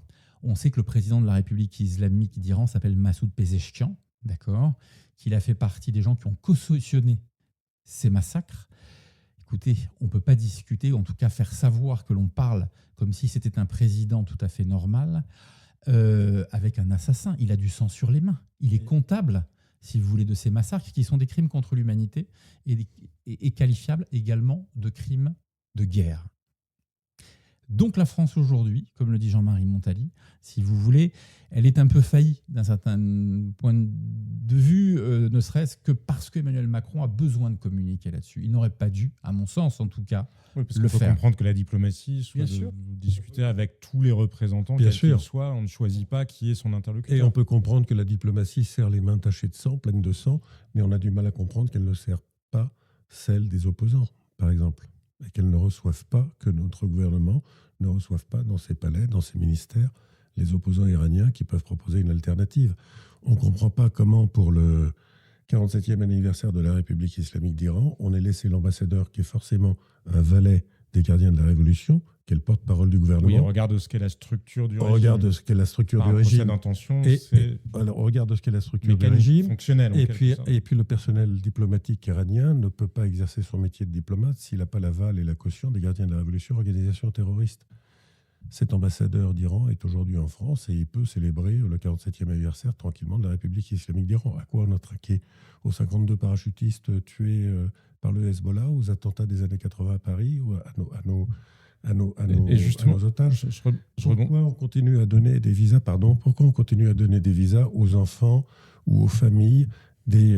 on sait que le président de la République islamique d'Iran s'appelle Massoud Pezeshkian, d'accord, qu'il a fait partie des gens qui ont cautionné ces massacres. Écoutez, on ne peut pas discuter, ou en tout cas faire savoir que l'on parle comme si c'était un président tout à fait normal, avec un assassin. Il a du sang sur les mains. Il est comptable, si vous voulez, de ces massacres qui sont des crimes contre l'humanité et qualifiables également de crimes de guerre. Donc la France aujourd'hui, comme le dit Jean-Marie Montalier, si vous voulez, elle est un peu faillie d'un certain point de vue, ne serait-ce que parce qu'Emmanuel Macron a besoin de communiquer là-dessus. Il n'aurait pas dû, à mon sens en tout cas, le faire.
Il faut comprendre que la diplomatie soit de discuter avec tous les représentants, quels qu'ils soient. On ne choisit pas qui est son interlocuteur.
Et on peut comprendre que la diplomatie sert les mains tachées de sang, pleines de sang, mais on a du mal à comprendre qu'elle ne sert pas celle des opposants, par exemple. Et qu'elles ne reçoivent pas, que notre gouvernement ne reçoive pas dans ses palais, dans ses ministères, les opposants iraniens qui peuvent proposer une alternative. On ne comprend pas comment, pour le 47e anniversaire de la République islamique d'Iran, on ait laissé l'ambassadeur, qui est forcément un valet des gardiens de la Révolution, qui est le porte-parole du gouvernement.
Oui, on regarde ce qu'est la structure du régime.
On regarde ce qu'est la structure du régime. Alors, on regarde ce qu'est la structure du régime.
Fonctionnelle,
et puis, le personnel diplomatique iranien ne peut pas exercer son métier de diplomate s'il n'a pas l'aval et la caution des gardiens de la Révolution, organisation terroriste. Cet ambassadeur d'Iran est aujourd'hui en France et il peut célébrer le 47e anniversaire tranquillement de la République islamique d'Iran. À quoi on a traqué? Aux 52 parachutistes tués par le Hezbollah, aux attentats des années 80 à Paris, ou à à nos
Et justement,
otages.
je rebondis.
Pourquoi on continue à donner des visas, pourquoi on continue à donner des visas aux enfants ou aux familles des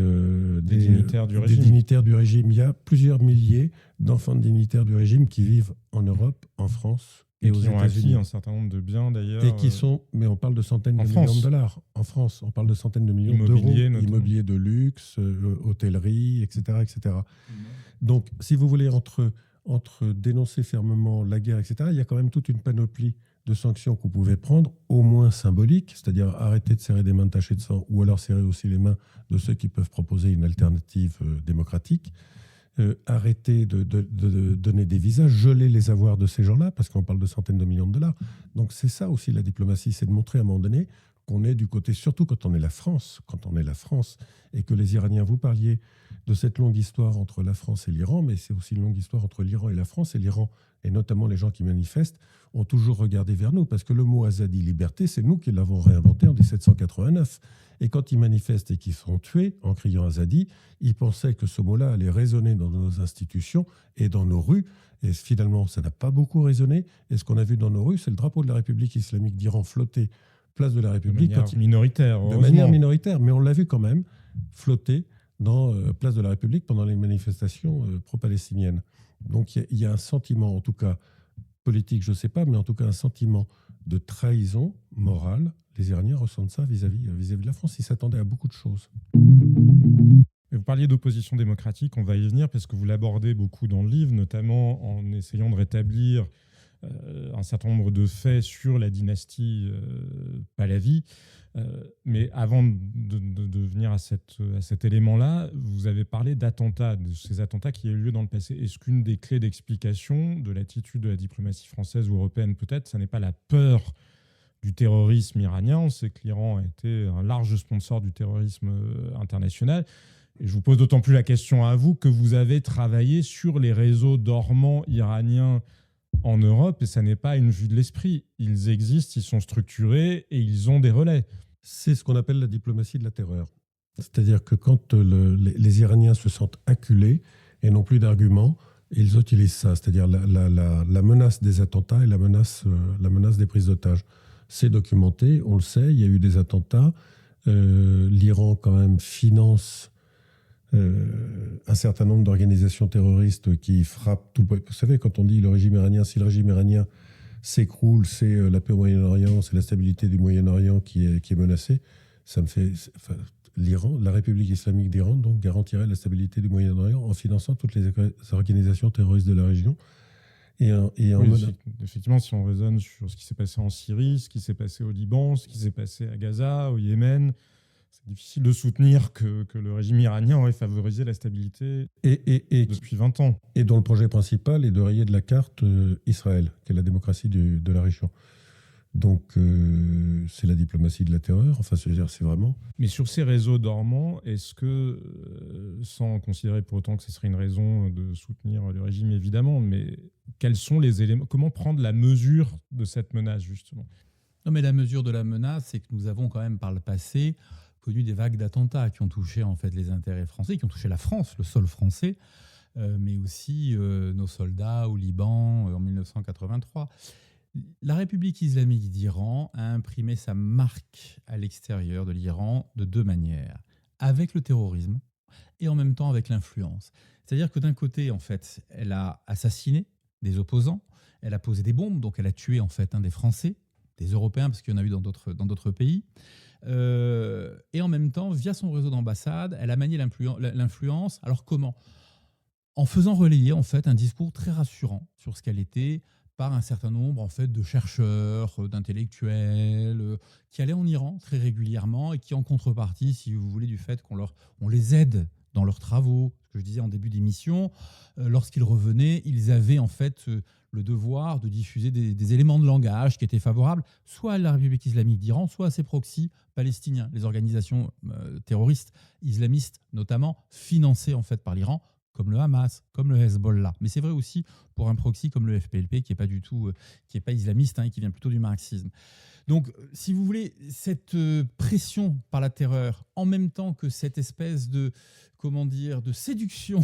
dignitaires du
des
régime.
dignitaires du régime? Il y a plusieurs milliers d'enfants de dignitaires du régime qui vivent en Europe, en France et aux
qui ont acquis
États-Unis.
un certain nombre de biens d'ailleurs.
Et qui sont, mais on parle de centaines
en
de
France.
millions de dollars. En France, on parle de centaines de millions
Immobilier,
d'euros.
notamment.
Immobilier de luxe, hôtellerie, etc., etc. Donc, si vous voulez, entre dénoncer fermement la guerre, etc., il y a quand même toute une panoplie de sanctions que vous pouvez prendre, au moins symboliques, c'est-à-dire arrêter de serrer des mains tachées de sang, ou alors serrer aussi les mains de ceux qui peuvent proposer une alternative démocratique. Arrêter de donner des visas, geler les avoirs de ces gens-là, parce qu'on parle de centaines de millions de dollars. Donc c'est ça aussi la diplomatie, c'est de montrer à un moment donné qu'on est du côté, surtout quand on est la France, et que les Iraniens, vous parliez de cette longue histoire entre la France et l'Iran, mais c'est aussi une longue histoire entre l'Iran et la France, et l'Iran, et notamment les gens qui manifestent, ont toujours regardé vers nous, parce que le mot Azadi, liberté, c'est nous qui l'avons réinventé en 1789. Et quand ils manifestent et qu'ils sont tués en criant Azadi, ils pensaient que ce mot-là allait résonner dans nos institutions et dans nos rues. Et finalement, ça n'a pas beaucoup résonné. Et ce qu'on a vu dans nos rues, c'est le drapeau de la République islamique d'Iran flotter place de la République.
De
manière minoritaire, mais on l'a vu quand même flotter dans place de la République pendant les manifestations pro-palestiniennes. Donc il y a un sentiment, en tout cas politique, je ne sais pas, mais en tout cas un sentiment de trahison morale. Les Iraniens ressentent ça vis-à-vis de la France. Ils s'attendaient à beaucoup de choses.
Vous parliez d'opposition démocratique, on va y venir parce que vous l'abordez beaucoup dans le livre, notamment en essayant de rétablir un certain nombre de faits sur la dynastie Pahlavi. Mais avant de venir à cet élément-là, vous avez parlé d'attentats, de ces attentats qui ont eu lieu dans le passé. Est-ce qu'une des clés d'explication de l'attitude de la diplomatie française ou européenne, peut-être, ça n'est pas la peur du terrorisme iranien? On sait que l'Iran a été un large sponsor du terrorisme international. Et je vous pose d'autant plus la question à vous que vous avez travaillé sur les réseaux dormants iraniens en Europe, et ça n'est pas une vue de l'esprit. Ils existent, ils sont structurés et ils ont des relais.
C'est ce qu'on appelle la diplomatie de la terreur. C'est-à-dire que quand les Iraniens se sentent acculés et n'ont plus d'arguments, ils utilisent ça, c'est-à-dire la menace des attentats et la menace des prises d'otages. C'est documenté, on le sait, il y a eu des attentats. L'Iran, quand même, finance un certain nombre d'organisations terroristes qui frappent tout le... Vous savez, quand on dit le régime iranien, si le régime iranien s'écroule, c'est la paix au Moyen-Orient, c'est la stabilité du Moyen-Orient qui est menacée. Ça me fait... l'Iran, la République islamique d'Iran, donc, garantirait la stabilité du Moyen-Orient en finançant toutes les organisations terroristes de la région.
Effectivement, si on raisonne sur ce qui s'est passé en Syrie, ce qui s'est passé au Liban, ce qui s'est passé à Gaza, au Yémen, c'est difficile de soutenir que le régime iranien aurait favorisé la stabilité depuis 20 ans.
Et dont le projet principal est de rayer de la carte Israël, qui est la démocratie de la région. Donc, c'est la diplomatie de la terreur. Enfin, c'est vraiment...
Mais sur ces réseaux dormants, est-ce que, sans considérer pour autant que ce serait une raison de soutenir le régime, évidemment, mais quels sont les éléments? Comment prendre la mesure de cette menace, justement?
Non, mais la mesure de la menace, c'est que nous avons quand même, par le passé, connu des vagues d'attentats qui ont touché en fait les intérêts français, qui ont touché la France, le sol français, mais aussi nos soldats au Liban en 1983. La République islamique d'Iran a imprimé sa marque à l'extérieur de l'Iran de deux manières, avec le terrorisme et en même temps avec l'influence. C'est-à-dire que d'un côté, en fait, elle a assassiné des opposants, elle a posé des bombes, donc elle a tué en fait des Français, des Européens, parce qu'il y en a eu dans d'autres pays. Et en même temps, via son réseau d'ambassades, elle a manié l'influence. Alors comment? En faisant relayer en fait un discours très rassurant sur ce qu'elle était par un certain nombre en fait de chercheurs, d'intellectuels qui allaient en Iran très régulièrement et qui, en contrepartie, si vous voulez, du fait on les aide dans leurs travaux, ce que je disais en début d'émission, lorsqu'ils revenaient, ils avaient en fait le devoir de diffuser des éléments de langage qui étaient favorables soit à la République islamique d'Iran, soit à ses proxys palestiniens, les organisations terroristes islamistes notamment financées en fait par l'Iran, comme le Hamas, comme le Hezbollah. Mais c'est vrai aussi pour un proxy comme le FPLP qui est pas du tout, qui est pas islamiste, et qui vient plutôt du marxisme. Donc, si vous voulez, cette pression par la terreur, en même temps que cette espèce de, de séduction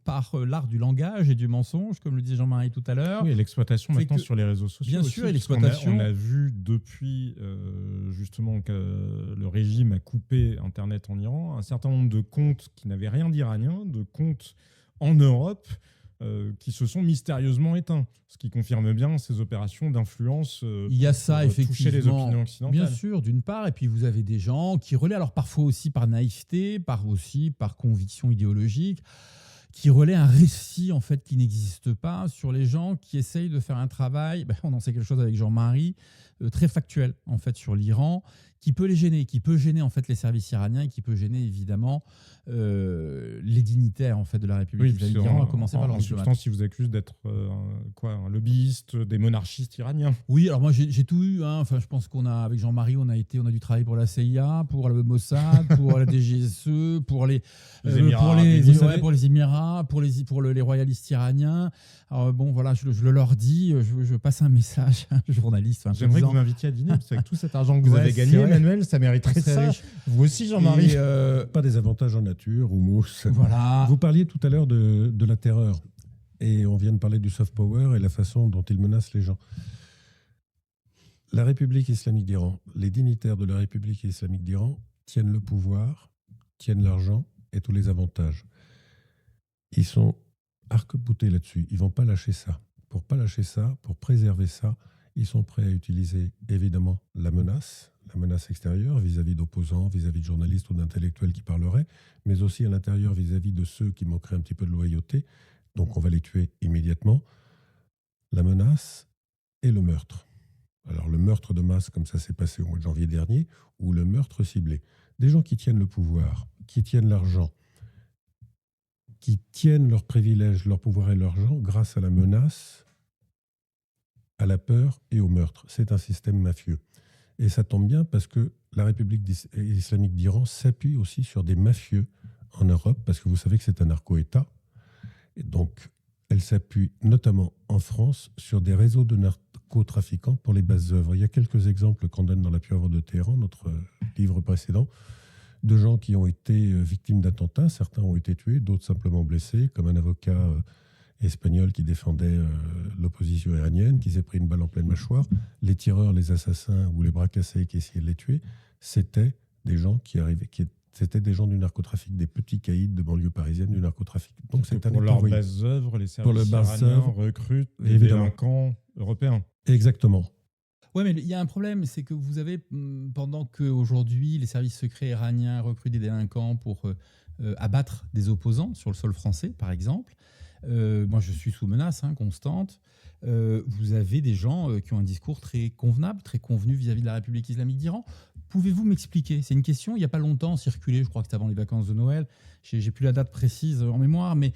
par l'art du langage et du mensonge, comme le disait Jean-Marie tout à l'heure.
Oui, et l'exploitation maintenant sur les réseaux sociaux.
Bien
aussi,
sûr, et l'exploitation.
On a vu depuis justement que le régime a coupé Internet en Iran, un certain nombre de comptes qui n'avaient rien d'iranien, de comptes en Europe, qui se sont mystérieusement éteints, ce qui confirme bien ces opérations d'influence
il y a ça,
pour toucher les opinions occidentales.
Bien sûr, d'une part, et puis vous avez des gens qui relaient, alors parfois aussi par naïveté, par conviction idéologique, qui relaient un récit en fait qui n'existe pas sur les gens qui essayent de faire un travail, on en sait quelque chose avec Jean-Marie, très factuel en fait sur l'Iran, qui peut les gêner, qui peut gêner en fait les services iraniens et qui peut gêner évidemment les dignitaires en fait de la République islamique d'Iran, à commencer par leur diplomate.
En substance, ils vous accusent d'être un lobbyiste des monarchistes iraniens.
Oui, alors moi j'ai tout eu. Enfin, je pense qu'on a avec Jean-Marie, on a dû travailler pour la CIA, pour le Mossad, pour la DGSE, pour les Émirats, pour les royalistes iraniens. Alors bon, voilà, je le leur dis, je passe un message à un journaliste.
J'aimerais que vous m'invitiez à dîner, parce qu'avec tout cet argent que vous avez gagné, Emmanuel, ça mériterait ça. Riche. Vous aussi, Jean-Marie.
Pas des avantages en nature ou mousse.
Voilà.
Vous parliez tout à l'heure de la terreur. Et on vient de parler du soft power et la façon dont il menace les gens. La République islamique d'Iran, les dignitaires de la République islamique d'Iran tiennent le pouvoir, tiennent l'argent et tous les avantages. Ils sont arc-boutés là-dessus. Ils ne vont pas lâcher ça. Pour pas lâcher ça, pour préserver ça, ils sont prêts à utiliser évidemment la menace extérieure vis-à-vis d'opposants, vis-à-vis de journalistes ou d'intellectuels qui parleraient, mais aussi à l'intérieur vis-à-vis de ceux qui manqueraient un petit peu de loyauté. Donc on va les tuer immédiatement. La menace et le meurtre. Alors le meurtre de masse, comme ça s'est passé au mois de janvier dernier, ou le meurtre ciblé. Des gens qui tiennent le pouvoir, qui tiennent l'argent, qui tiennent leurs privilèges, leur pouvoir et l'argent grâce à la menace, à la peur et au meurtre. C'est un système mafieux. Et ça tombe bien parce que la République islamique d'Iran s'appuie aussi sur des mafieux en Europe, parce que vous savez que c'est un narco-État. Et donc, elle s'appuie notamment en France sur des réseaux de narcotrafiquants pour les bases œuvres. Il y a quelques exemples qu'on donne dans La pieuvre de Téhéran, notre livre précédent, de gens qui ont été victimes d'attentats. Certains ont été tués, d'autres simplement blessés, comme un avocat espagnol qui défendait l'opposition iranienne, qui s'est pris une balle en pleine mâchoire. Les tireurs, les assassins ou les bras cassés qui essayaient de les tuer, c'était des gens c'était des gens du narcotrafic, des petits caïds de banlieue parisienne du narcotrafic. Donc c'est
pour leur base œuvre, les services iraniens recrutent des délinquants européens.
Exactement.
Oui, mais il y a un problème, c'est que vous avez, pendant qu'aujourd'hui, les services secrets iraniens recrutent des délinquants pour abattre des opposants sur le sol français, par exemple. Moi, je suis sous menace constante. Vous avez des gens qui ont un discours très convenable, très convenu vis-à-vis de la République islamique d'Iran. Pouvez-vous m'expliquer? C'est une question, il n'y a pas longtemps, circulé, je crois que c'était avant les vacances de Noël, j'ai plus la date précise en mémoire, mais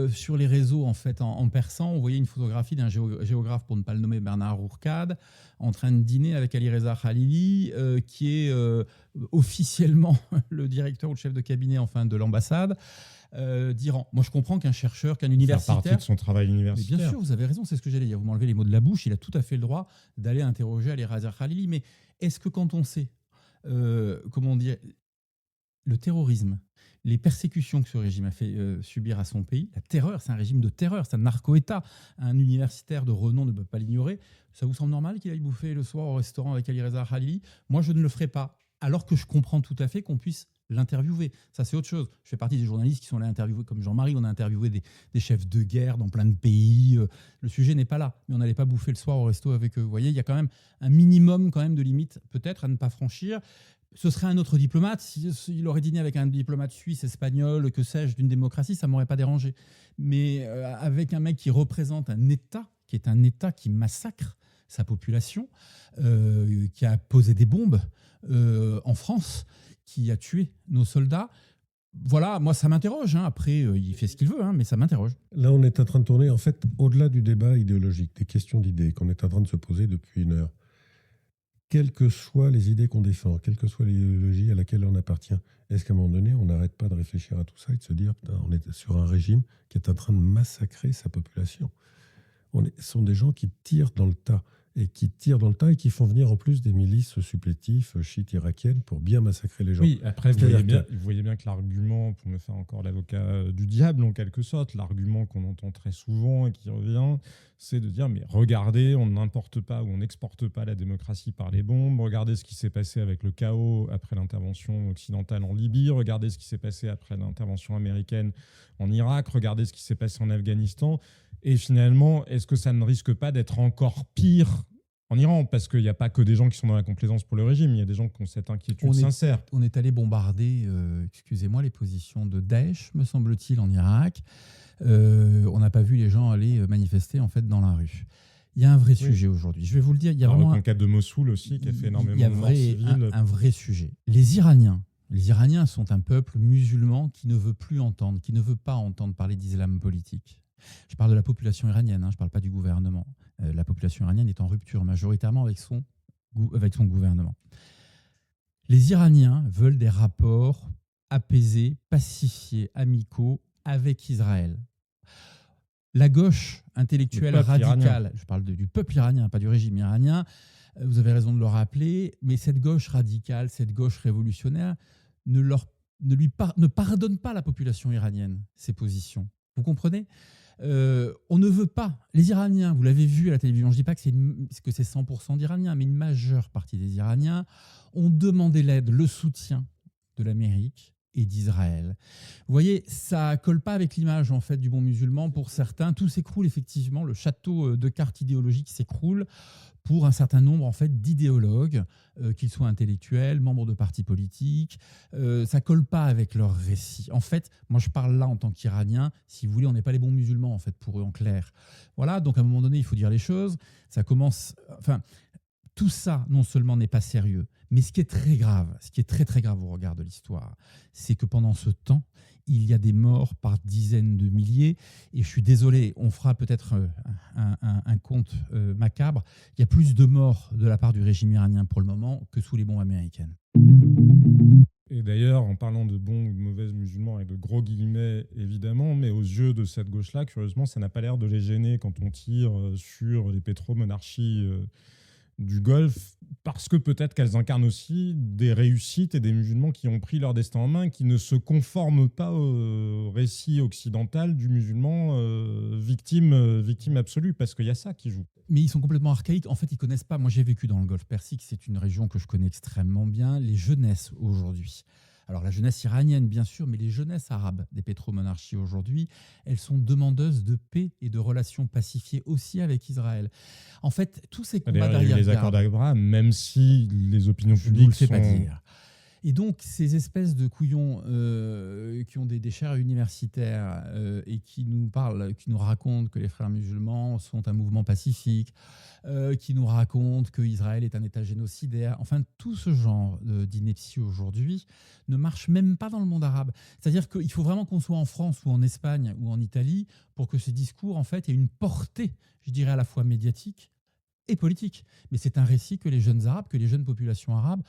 sur les réseaux, en fait, en persan, on voyait une photographie d'un géographe, pour ne pas le nommer, Bernard Rourcade, en train de dîner avec Ali Reza Khalili, qui est officiellement le directeur ou le chef de cabinet de l'ambassade d'Iran. Moi, je comprends qu'un chercheur, qu'un universitaire...
Faire partie de son travail universitaire.
Mais bien sûr, vous avez raison, c'est ce que j'allais dire. Vous m'enlevez les mots de la bouche, il a tout à fait le droit d'aller interroger Ali Reza Khalili. Mais est-ce que quand on sait, le terrorisme, les persécutions que ce régime a fait subir à son pays, la terreur, c'est un régime de terreur, c'est un narco-État. Un universitaire de renom ne peut pas l'ignorer. Ça vous semble normal qu'il aille bouffer le soir au restaurant avec Ali Reza Khalili? Moi, je ne le ferai pas, alors que je comprends tout à fait qu'on puisse l'interviewer. Ça, c'est autre chose. Je fais partie des journalistes qui sont allés interviewer, comme Jean-Marie, on a interviewé des chefs de guerre dans plein de pays. Le sujet n'est pas là, mais on n'allait pas bouffer le soir au resto avec eux. Vous voyez, il y a quand même un minimum de limites, peut-être, à ne pas franchir. Ce serait un autre diplomate. S'il aurait dîné avec un diplomate suisse, espagnol, que sais-je, d'une démocratie, ça ne m'aurait pas dérangé. Mais avec un mec qui représente un État, qui est un État qui massacre sa population, qui a posé des bombes en France, qui a tué nos soldats. Voilà, moi, ça m'interroge. Après, il fait ce qu'il veut, mais ça m'interroge.
Là, on est en train de tourner, en fait, au-delà du débat idéologique, des questions d'idées qu'on est en train de se poser depuis une heure. Quelles que soient les idées qu'on défend, quelle que soit l'idéologie à laquelle on appartient, est-ce qu'à un moment donné, on n'arrête pas de réfléchir à tout ça et de se dire, putain, on est sur un régime qui est en train de massacrer sa population. Ce sont des gens qui tirent dans le tas. et qui tirent dans le tas et qui font venir en plus des milices supplétives chiites irakiennes pour bien massacrer les gens.
Oui, après, vous
C'est-à-dire
voyez bien que l'argument, pour me faire encore l'avocat du diable en quelque sorte, l'argument qu'on entend très souvent et qui revient, c'est de dire, mais regardez, on n'importe pas ou on n'exporte pas la démocratie par les bombes, regardez ce qui s'est passé avec le chaos après l'intervention occidentale en Libye, regardez ce qui s'est passé après l'intervention américaine en Irak, regardez ce qui s'est passé en Afghanistan. Et finalement, est-ce que ça ne risque pas d'être encore pire en Iran? Parce qu'il n'y a pas que des gens qui sont dans la complaisance pour le régime, il y a des gens qui ont cette inquiétude sincère.
On est allé bombarder, excusez-moi, les positions de Daesh, me semble-t-il, en Irak. On n'a pas vu les gens aller manifester en fait dans la rue. Il y a un vrai sujet aujourd'hui. Je vais vous le dire. Il y a vraiment
le cas de Mossoul aussi, qui a fait énormément de morts civiles.
Un vrai sujet. Les Iraniens sont un peuple musulman qui ne veut plus entendre, qui ne veut pas entendre parler d'islam politique. Je parle de la population iranienne, je ne parle pas du gouvernement. La population iranienne est en rupture majoritairement avec son gouvernement. Les Iraniens veulent des rapports apaisés, pacifiés, amicaux avec Israël. La gauche intellectuelle radicale, iranien. Je parle du peuple iranien, pas du régime iranien, vous avez raison de le rappeler, mais cette gauche radicale, cette gauche révolutionnaire ne pardonne pas à la population iranienne ces positions. Vous comprenez ? On ne veut pas. Les Iraniens, vous l'avez vu à la télévision, je ne dis pas que c'est 100% d'Iraniens, mais une majeure partie des Iraniens ont demandé l'aide, le soutien de l'Amérique et d'Israël. Vous voyez, ça ne colle pas avec l'image en fait, du bon musulman. Pour certains, tout s'écroule effectivement. Le château de cartes idéologiques s'écroule pour un certain nombre en fait, d'idéologues, qu'ils soient intellectuels, membres de partis politiques. Ça ne colle pas avec leur récit. En fait, moi je parle là en tant qu'Iranien. Si vous voulez, on n'est pas les bons musulmans en fait, pour eux en clair. Voilà, donc à un moment donné, il faut dire les choses. Ça commence... Enfin, tout ça, non seulement n'est pas sérieux, mais ce qui est très grave, ce qui est très très grave au regard de l'histoire, c'est que pendant ce temps, il y a des morts par dizaines de milliers. Et je suis désolé, on fera peut-être un compte macabre. Il y a plus de morts de la part du régime iranien pour le moment que sous les bombes américaines.
Et d'ailleurs, en parlant de bons ou de mauvais musulmans, avec de gros guillemets évidemment, mais aux yeux de cette gauche-là, curieusement, ça n'a pas l'air de les gêner quand on tire sur les pétromonarchies du Golfe, parce que peut-être qu'elles incarnent aussi des réussites et des musulmans qui ont pris leur destin en main, qui ne se conforment pas au récit occidental du musulman victime absolue, parce qu'il y a ça qui joue.
Mais ils sont complètement archaïques. En fait, ils ne connaissent pas. Moi, j'ai vécu dans le Golfe Persique. C'est une région que je connais extrêmement bien. Les jeunesses aujourd'hui. Alors, la jeunesse iranienne, bien sûr, mais les jeunesses arabes des pétromonarchies aujourd'hui, elles sont demandeuses de paix et de relations pacifiées aussi avec Israël. En fait, tous ces combats derrière
les accords d'Abraham, même si les opinions publiques sont...
pas dire. Et donc, ces espèces de couillons qui ont des chaires universitaires et qui nous parlent, qui nous racontent que les frères musulmans sont un mouvement pacifique, qui nous racontent qu'Israël est un État génocidaire, enfin, tout ce genre d'inepties aujourd'hui ne marche même pas dans le monde arabe. C'est-à-dire qu'il faut vraiment qu'on soit en France ou en Espagne ou en Italie pour que ces discours, en fait, aient une portée, je dirais, à la fois médiatique et politique. Mais c'est un récit que les jeunes Arabes, que les jeunes populations arabes,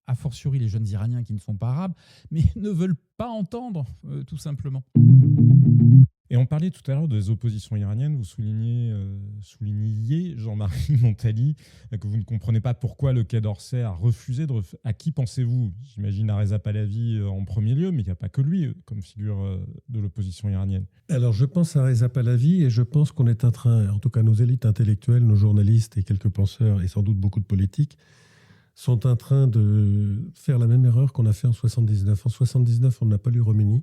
a fortiori les jeunes Iraniens qui ne sont pas arabes, mais ne veulent pas entendre, tout simplement.
Et on parlait tout à l'heure des oppositions iraniennes. Vous souligniez Jean-Marie Montali, que vous ne comprenez pas pourquoi le Quai d'Orsay a refusé à qui pensez-vous? J'imagine à Reza Pahlavi en premier lieu, mais il n'y a pas que lui comme figure de l'opposition iranienne.
Alors je pense à Reza Pahlavi et je pense qu'on est en train, en tout cas nos élites intellectuelles, nos journalistes et quelques penseurs et sans doute beaucoup de politiques, sont en train de faire la même erreur qu'on a fait en 79. En 79, on n'a pas lu Khomeini.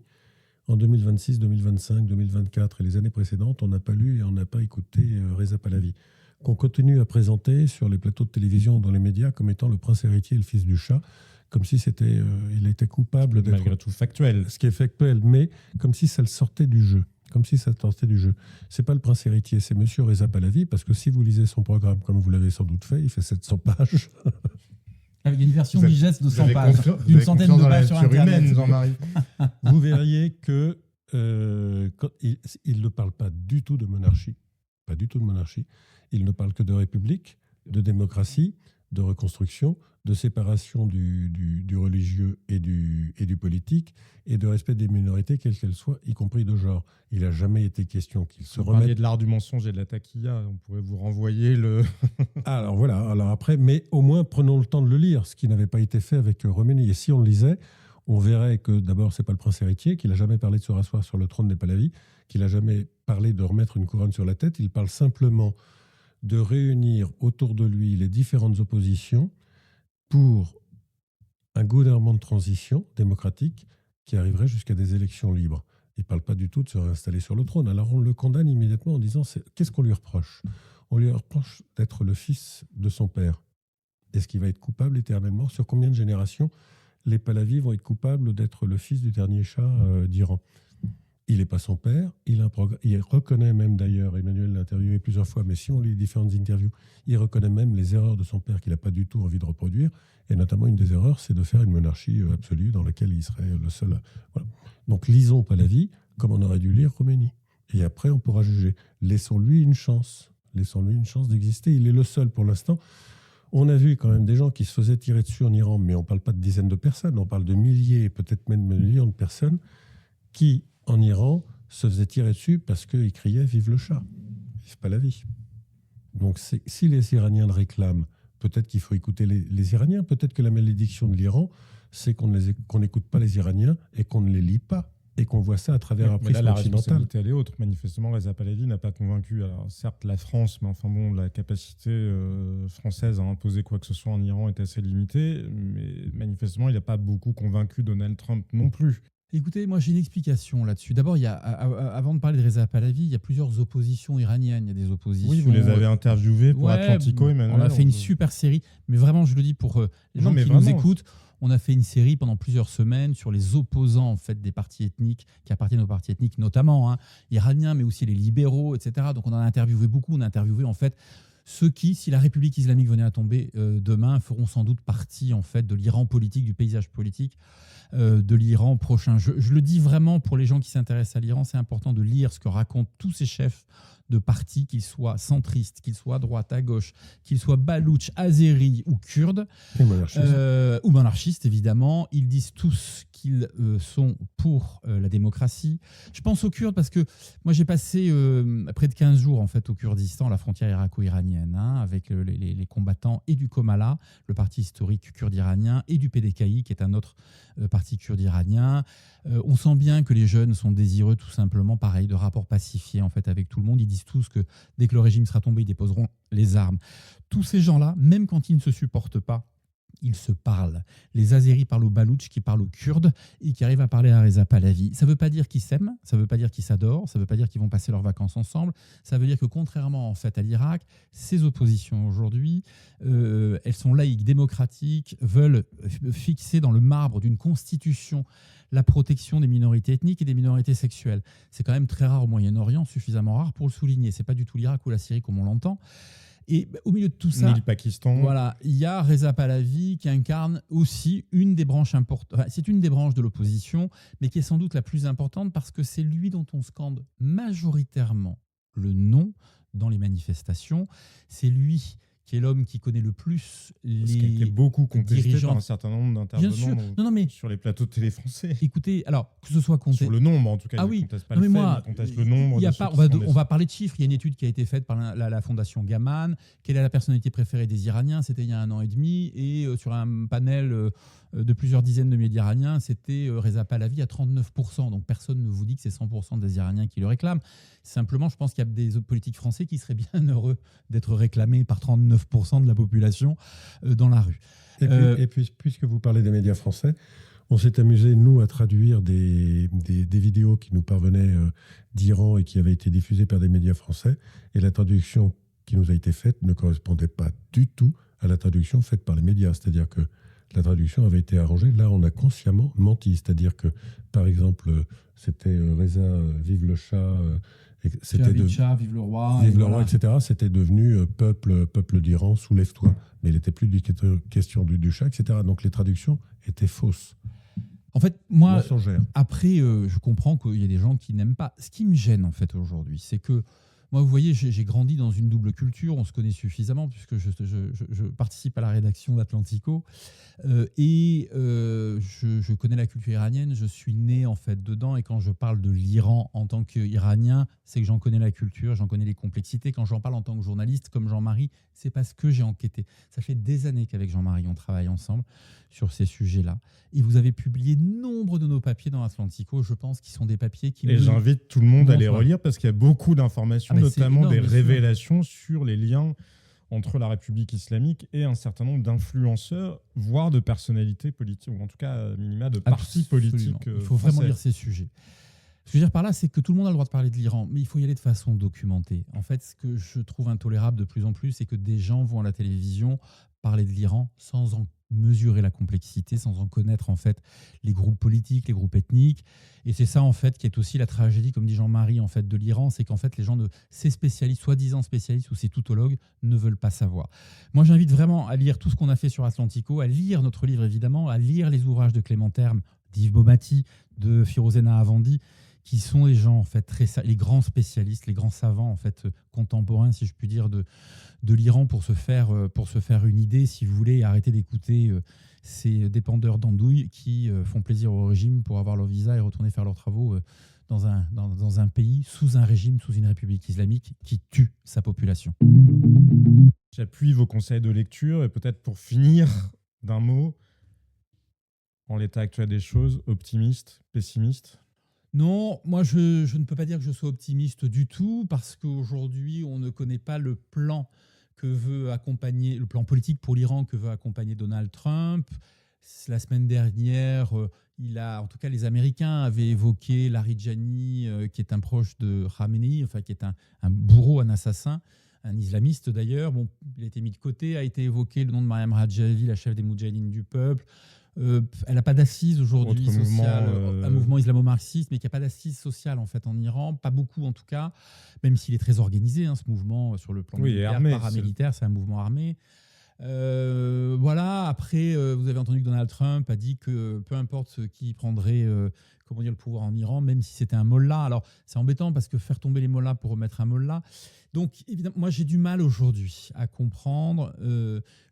En 2026, 2025, 2024 et les années précédentes, on n'a pas lu et on n'a pas écouté Reza Pahlavi, qu'on continue à présenter sur les plateaux de télévision ou dans les médias comme étant le prince héritier et le fils du chat, comme si il était coupable d'être...
Malgré tout factuel.
Ce qui est factuel, mais comme si ça le sortait du jeu. C'est pas le prince héritier, c'est monsieur Reza Pahlavi, parce que si vous lisez son programme, comme vous l'avez sans doute fait, il fait 700 pages.
Il y a une version digeste de 100 pages, d'une centaine de pages sur Internet.
Humaine, Jean-Marie.
Vous verriez que il ne parle pas du tout de monarchie. Pas du tout de monarchie. Il ne parle que de république, de démocratie, de reconstruction, de séparation du religieux et du politique, et de respect des minorités, quelles qu'elles soient, y compris de genre. Il n'a jamais été question qu'il se
Vous parliez
remette...
de l'art du mensonge et de la taquilla, on pourrait vous renvoyer le...
Alors voilà, alors après, mais au moins prenons le temps de le lire, ce qui n'avait pas été fait avec Khomeini. Et si on le lisait, on verrait que d'abord, c'est pas le prince héritier, qu'il n'a jamais parlé de se rasseoir sur le trône des Pahlavis, qu'il n'a jamais parlé de remettre une couronne sur la tête. Il parle simplement de réunir autour de lui les différentes oppositions pour un gouvernement de transition démocratique qui arriverait jusqu'à des élections libres. Il ne parle pas du tout de se réinstaller sur le trône. Alors on le condamne immédiatement en disant qu'est-ce qu'on lui reproche? On lui reproche d'être le fils de son père. Est-ce qu'il va être coupable éternellement? Sur combien de générations les Pahlavis vont être coupables d'être le fils du dernier Shah d'Iran? Il n'est pas son père. Il reconnaît même d'ailleurs, Emmanuel l'a interviewé plusieurs fois, mais si on lit les différentes interviews, il reconnaît même les erreurs de son père qu'il n'a pas du tout envie de reproduire. Et notamment, une des erreurs, c'est de faire une monarchie absolue dans laquelle il serait le seul. Voilà. Donc, lisons Pahlavi comme on aurait dû lire Khomeini. Et après, on pourra juger. Laissons-lui une chance. Laissons-lui une chance d'exister. Il est le seul pour l'instant. On a vu quand même des gens qui se faisaient tirer dessus en Iran, mais on ne parle pas de dizaines de personnes, on parle de milliers, peut-être même de millions de personnes qui, en Iran, se faisaient tirer dessus parce qu'ils criaient « Vive le Shah !» Vive Pahlavi. Donc si les Iraniens le réclament, peut-être qu'il faut écouter les Iraniens. Peut-être que la malédiction de l'Iran, c'est qu'on n'écoute pas les Iraniens et qu'on ne les lit pas. Et qu'on voit ça à travers un prisme
la
occidental.
responsabilité, elle est autre. Manifestement, Reza Pahlavi n'a pas convaincu, alors, certes, la France, mais enfin bon, la capacité française à imposer quoi que ce soit en Iran est assez limitée. Mais manifestement, il n'a pas beaucoup convaincu Donald Trump non plus.
Écoutez, moi j'ai une explication là-dessus. D'abord, avant de parler de Reza Pahlavi, il y a plusieurs oppositions iraniennes. Il y a des oppositions.
Oui, vous les avez interviewées pour Atlantico, Emmanuel.
On a fait une super série, mais vraiment, je le dis pour les gens qui nous écoutent. On a fait une série pendant plusieurs semaines sur les opposants en fait, des partis ethniques qui appartiennent aux partis ethniques, notamment iraniens, mais aussi les libéraux, etc. Donc on en a interviewé beaucoup. On a interviewé en fait ceux qui, si la République islamique venait à tomber demain, feront sans doute partie en fait, de l'Iran politique, du paysage politique de l'Iran prochain. Je le dis vraiment pour les gens qui s'intéressent à l'Iran, c'est important de lire ce que racontent tous ces chefs de partis, qu'ils soient centristes, qu'ils soient à droite, à gauche, qu'ils soient baloutches, azéris ou kurdes, ou monarchistes évidemment. Ils disent tous qu'ils sont pour la démocratie. Je pense aux Kurdes parce que moi j'ai passé près de 15 jours en fait, au Kurdistan, la frontière irako-iranienne, avec les combattants et du Komala, le parti historique kurde iranien, et du PDKI, qui est un autre parti kurde iranien. On sent bien que les jeunes sont désireux tout simplement, pareil, de rapports pacifiés en fait, avec tout le monde. Ils disent tous que dès que le régime sera tombé, ils déposeront les armes. Tous ces gens-là, même quand ils ne se supportent pas, ils se parlent. Les Azéris parlent aux Baloutches, qui parlent aux Kurdes et qui arrivent à parler à Reza Pahlavi. Ça ne veut pas dire qu'ils s'aiment, ça ne veut pas dire qu'ils s'adorent, ça ne veut pas dire qu'ils vont passer leurs vacances ensemble. Ça veut dire que contrairement en fait à l'Irak, ces oppositions aujourd'hui, elles sont laïques, démocratiques, veulent fixer dans le marbre d'une constitution la protection des minorités ethniques et des minorités sexuelles. C'est quand même très rare au Moyen-Orient, suffisamment rare pour le souligner. Ce n'est pas du tout l'Irak ou la Syrie comme on l'entend. Et au milieu de tout ça,
ni le Pakistan.
Voilà, il y a Reza Pahlavi qui incarne aussi une des branches importantes. Enfin, c'est une des branches de l'opposition, mais qui est sans doute la plus importante parce que c'est lui dont on scande majoritairement le nom dans les manifestations. C'est lui qui est l'homme qui connaît le plus les
Ce qui a été beaucoup contesté
dirigeants.
par un certain nombre d'intervenants
mais
sur les plateaux de télé français.
Écoutez, alors, que ce soit compté...
Sur le nombre, en tout cas, il ne conteste pas le fait, il conteste le nombre.
On va parler de chiffres. Il y a une étude qui a été faite par la fondation Gaman. Quelle est la personnalité préférée des Iraniens? C'était il y a 1 an et demi. Et sur un panel de plusieurs dizaines de milliers d'Iraniens, c'était Reza Pahlavi à 39%. Donc personne ne vous dit que c'est 100% des Iraniens qui le réclament. Simplement, je pense qu'il y a des politiques français qui seraient bien heureux d'être réclamés par 39% de la population dans la rue.
Et puis, puisque vous parlez des médias français, on s'est amusé, nous, à traduire des vidéos qui nous parvenaient d'Iran et qui avaient été diffusées par des médias français. Et la traduction qui nous a été faite ne correspondait pas du tout à la traduction faite par les médias. C'est-à-dire que la traduction avait été arrangée. Là, on a consciemment menti. C'est-à-dire que, par exemple, c'était Reza, vive le Shah,
vive le roi.
Vive le roi, etc. C'était devenu peuple d'Iran, soulève-toi. Mais il n'était plus du question du Shah, etc. Donc les traductions étaient fausses.
En fait, moi,
mensongères.
Après, je comprends qu'il y a des gens qui n'aiment pas. Ce qui me gêne, en fait, aujourd'hui, c'est que Moi, vous voyez, j'ai grandi dans une double culture. On se connaît suffisamment puisque je participe à la rédaction d'Atlantico. Je connais la culture iranienne. Je suis né en fait dedans. Et quand je parle de l'Iran en tant qu'Iranien, c'est que j'en connais la culture, j'en connais les complexités. Quand j'en parle en tant que journaliste, comme Jean-Marie, c'est parce que j'ai enquêté. Ça fait des années qu'avec Jean-Marie, on travaille ensemble sur ces sujets-là. Et vous avez publié nombre de nos papiers dans Atlantico. Je pense qu'ils sont des papiers qui...
Et j'invite tout le monde à les relire parce qu'il y a beaucoup d'informations, notamment
énorme,
des révélations sur les liens entre la République islamique et un certain nombre d'influenceurs, voire de personnalités politiques, ou en tout cas, minima, de partis politiques.
Il faut vraiment lire ces sujets. Ce que je veux dire par là, c'est que tout le monde a le droit de parler de l'Iran, mais il faut y aller de façon documentée. En fait, ce que je trouve intolérable de plus en plus, c'est que des gens vont à la télévision parler de l'Iran sans en mesurer la complexité, sans en connaître en fait les groupes politiques, les groupes ethniques. Et c'est ça en fait qui est aussi la tragédie, comme dit Jean-Marie, en fait, de l'Iran, c'est qu'en fait les gens, ces spécialistes, soi-disant spécialistes ou ces toutologues, ne veulent pas savoir. Moi, j'invite vraiment à lire tout ce qu'on a fait sur Atlantico, à lire notre livre évidemment, à lire les ouvrages de Clément Terme, d'Yves Baumati, de Firozena Avandi, qui sont les gens en fait les grands spécialistes, les grands savants en fait contemporains, si je puis dire, de l'Iran pour se faire une idée, si vous voulez, et arrêter d'écouter ces dépendeurs d'andouille qui font plaisir au régime pour avoir leur visa et retourner faire leurs travaux dans un pays sous un régime, sous une république islamique qui tue sa population.
J'appuie vos conseils de lecture et peut-être pour finir d'un mot, en l'état actuel des choses, optimiste, pessimiste?
Non, moi je ne peux pas dire que je sois optimiste du tout parce qu'aujourd'hui on ne connaît pas le plan que veut accompagner, le plan politique pour l'Iran que veut accompagner Donald Trump. La semaine dernière, en tout cas les Américains avaient évoqué Larijani, qui est un proche de Khamenei, enfin qui est un bourreau, un assassin, un islamiste d'ailleurs. Bon, il a été mis de côté, a été évoqué le nom de Mariam Rajavi, la chef des Moudjahidines du peuple. Elle n'a pas d'assise aujourd'hui sociale, un mouvement islamo-marxiste, mais qui n'a pas d'assise sociale en fait en Iran, pas beaucoup en tout cas, même s'il est très organisé, ce mouvement sur le plan militaire, paramilitaire, c'est un mouvement armé. Voilà. Après, vous avez entendu que Donald Trump a dit que peu importe qui prendrait le pouvoir en Iran, même si c'était un mollah. Alors, c'est embêtant parce que faire tomber les mollahs pour remettre un mollah. Donc, évidemment, moi, j'ai du mal aujourd'hui à comprendre.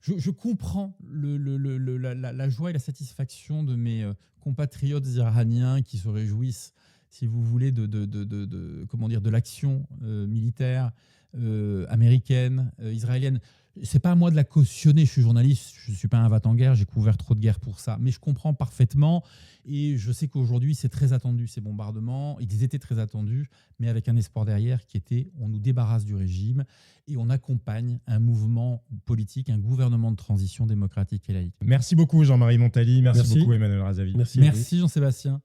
Je comprends la joie et la satisfaction de mes compatriotes iraniens qui se réjouissent, si vous voulez, de l'action militaire américaine, israélienne. C'est pas à moi de la cautionner, je suis journaliste, je suis pas un va en guerre, j'ai couvert trop de guerres pour ça, mais je comprends parfaitement et je sais qu'aujourd'hui c'est très attendu ces bombardements, ils étaient très attendus, mais avec un espoir derrière qui était on nous débarrasse du régime et on accompagne un mouvement politique, un gouvernement de transition démocratique et laïque.
Merci beaucoup Jean-Marie Montali, merci beaucoup Emmanuel Razavi.
Merci Jean-Sébastien.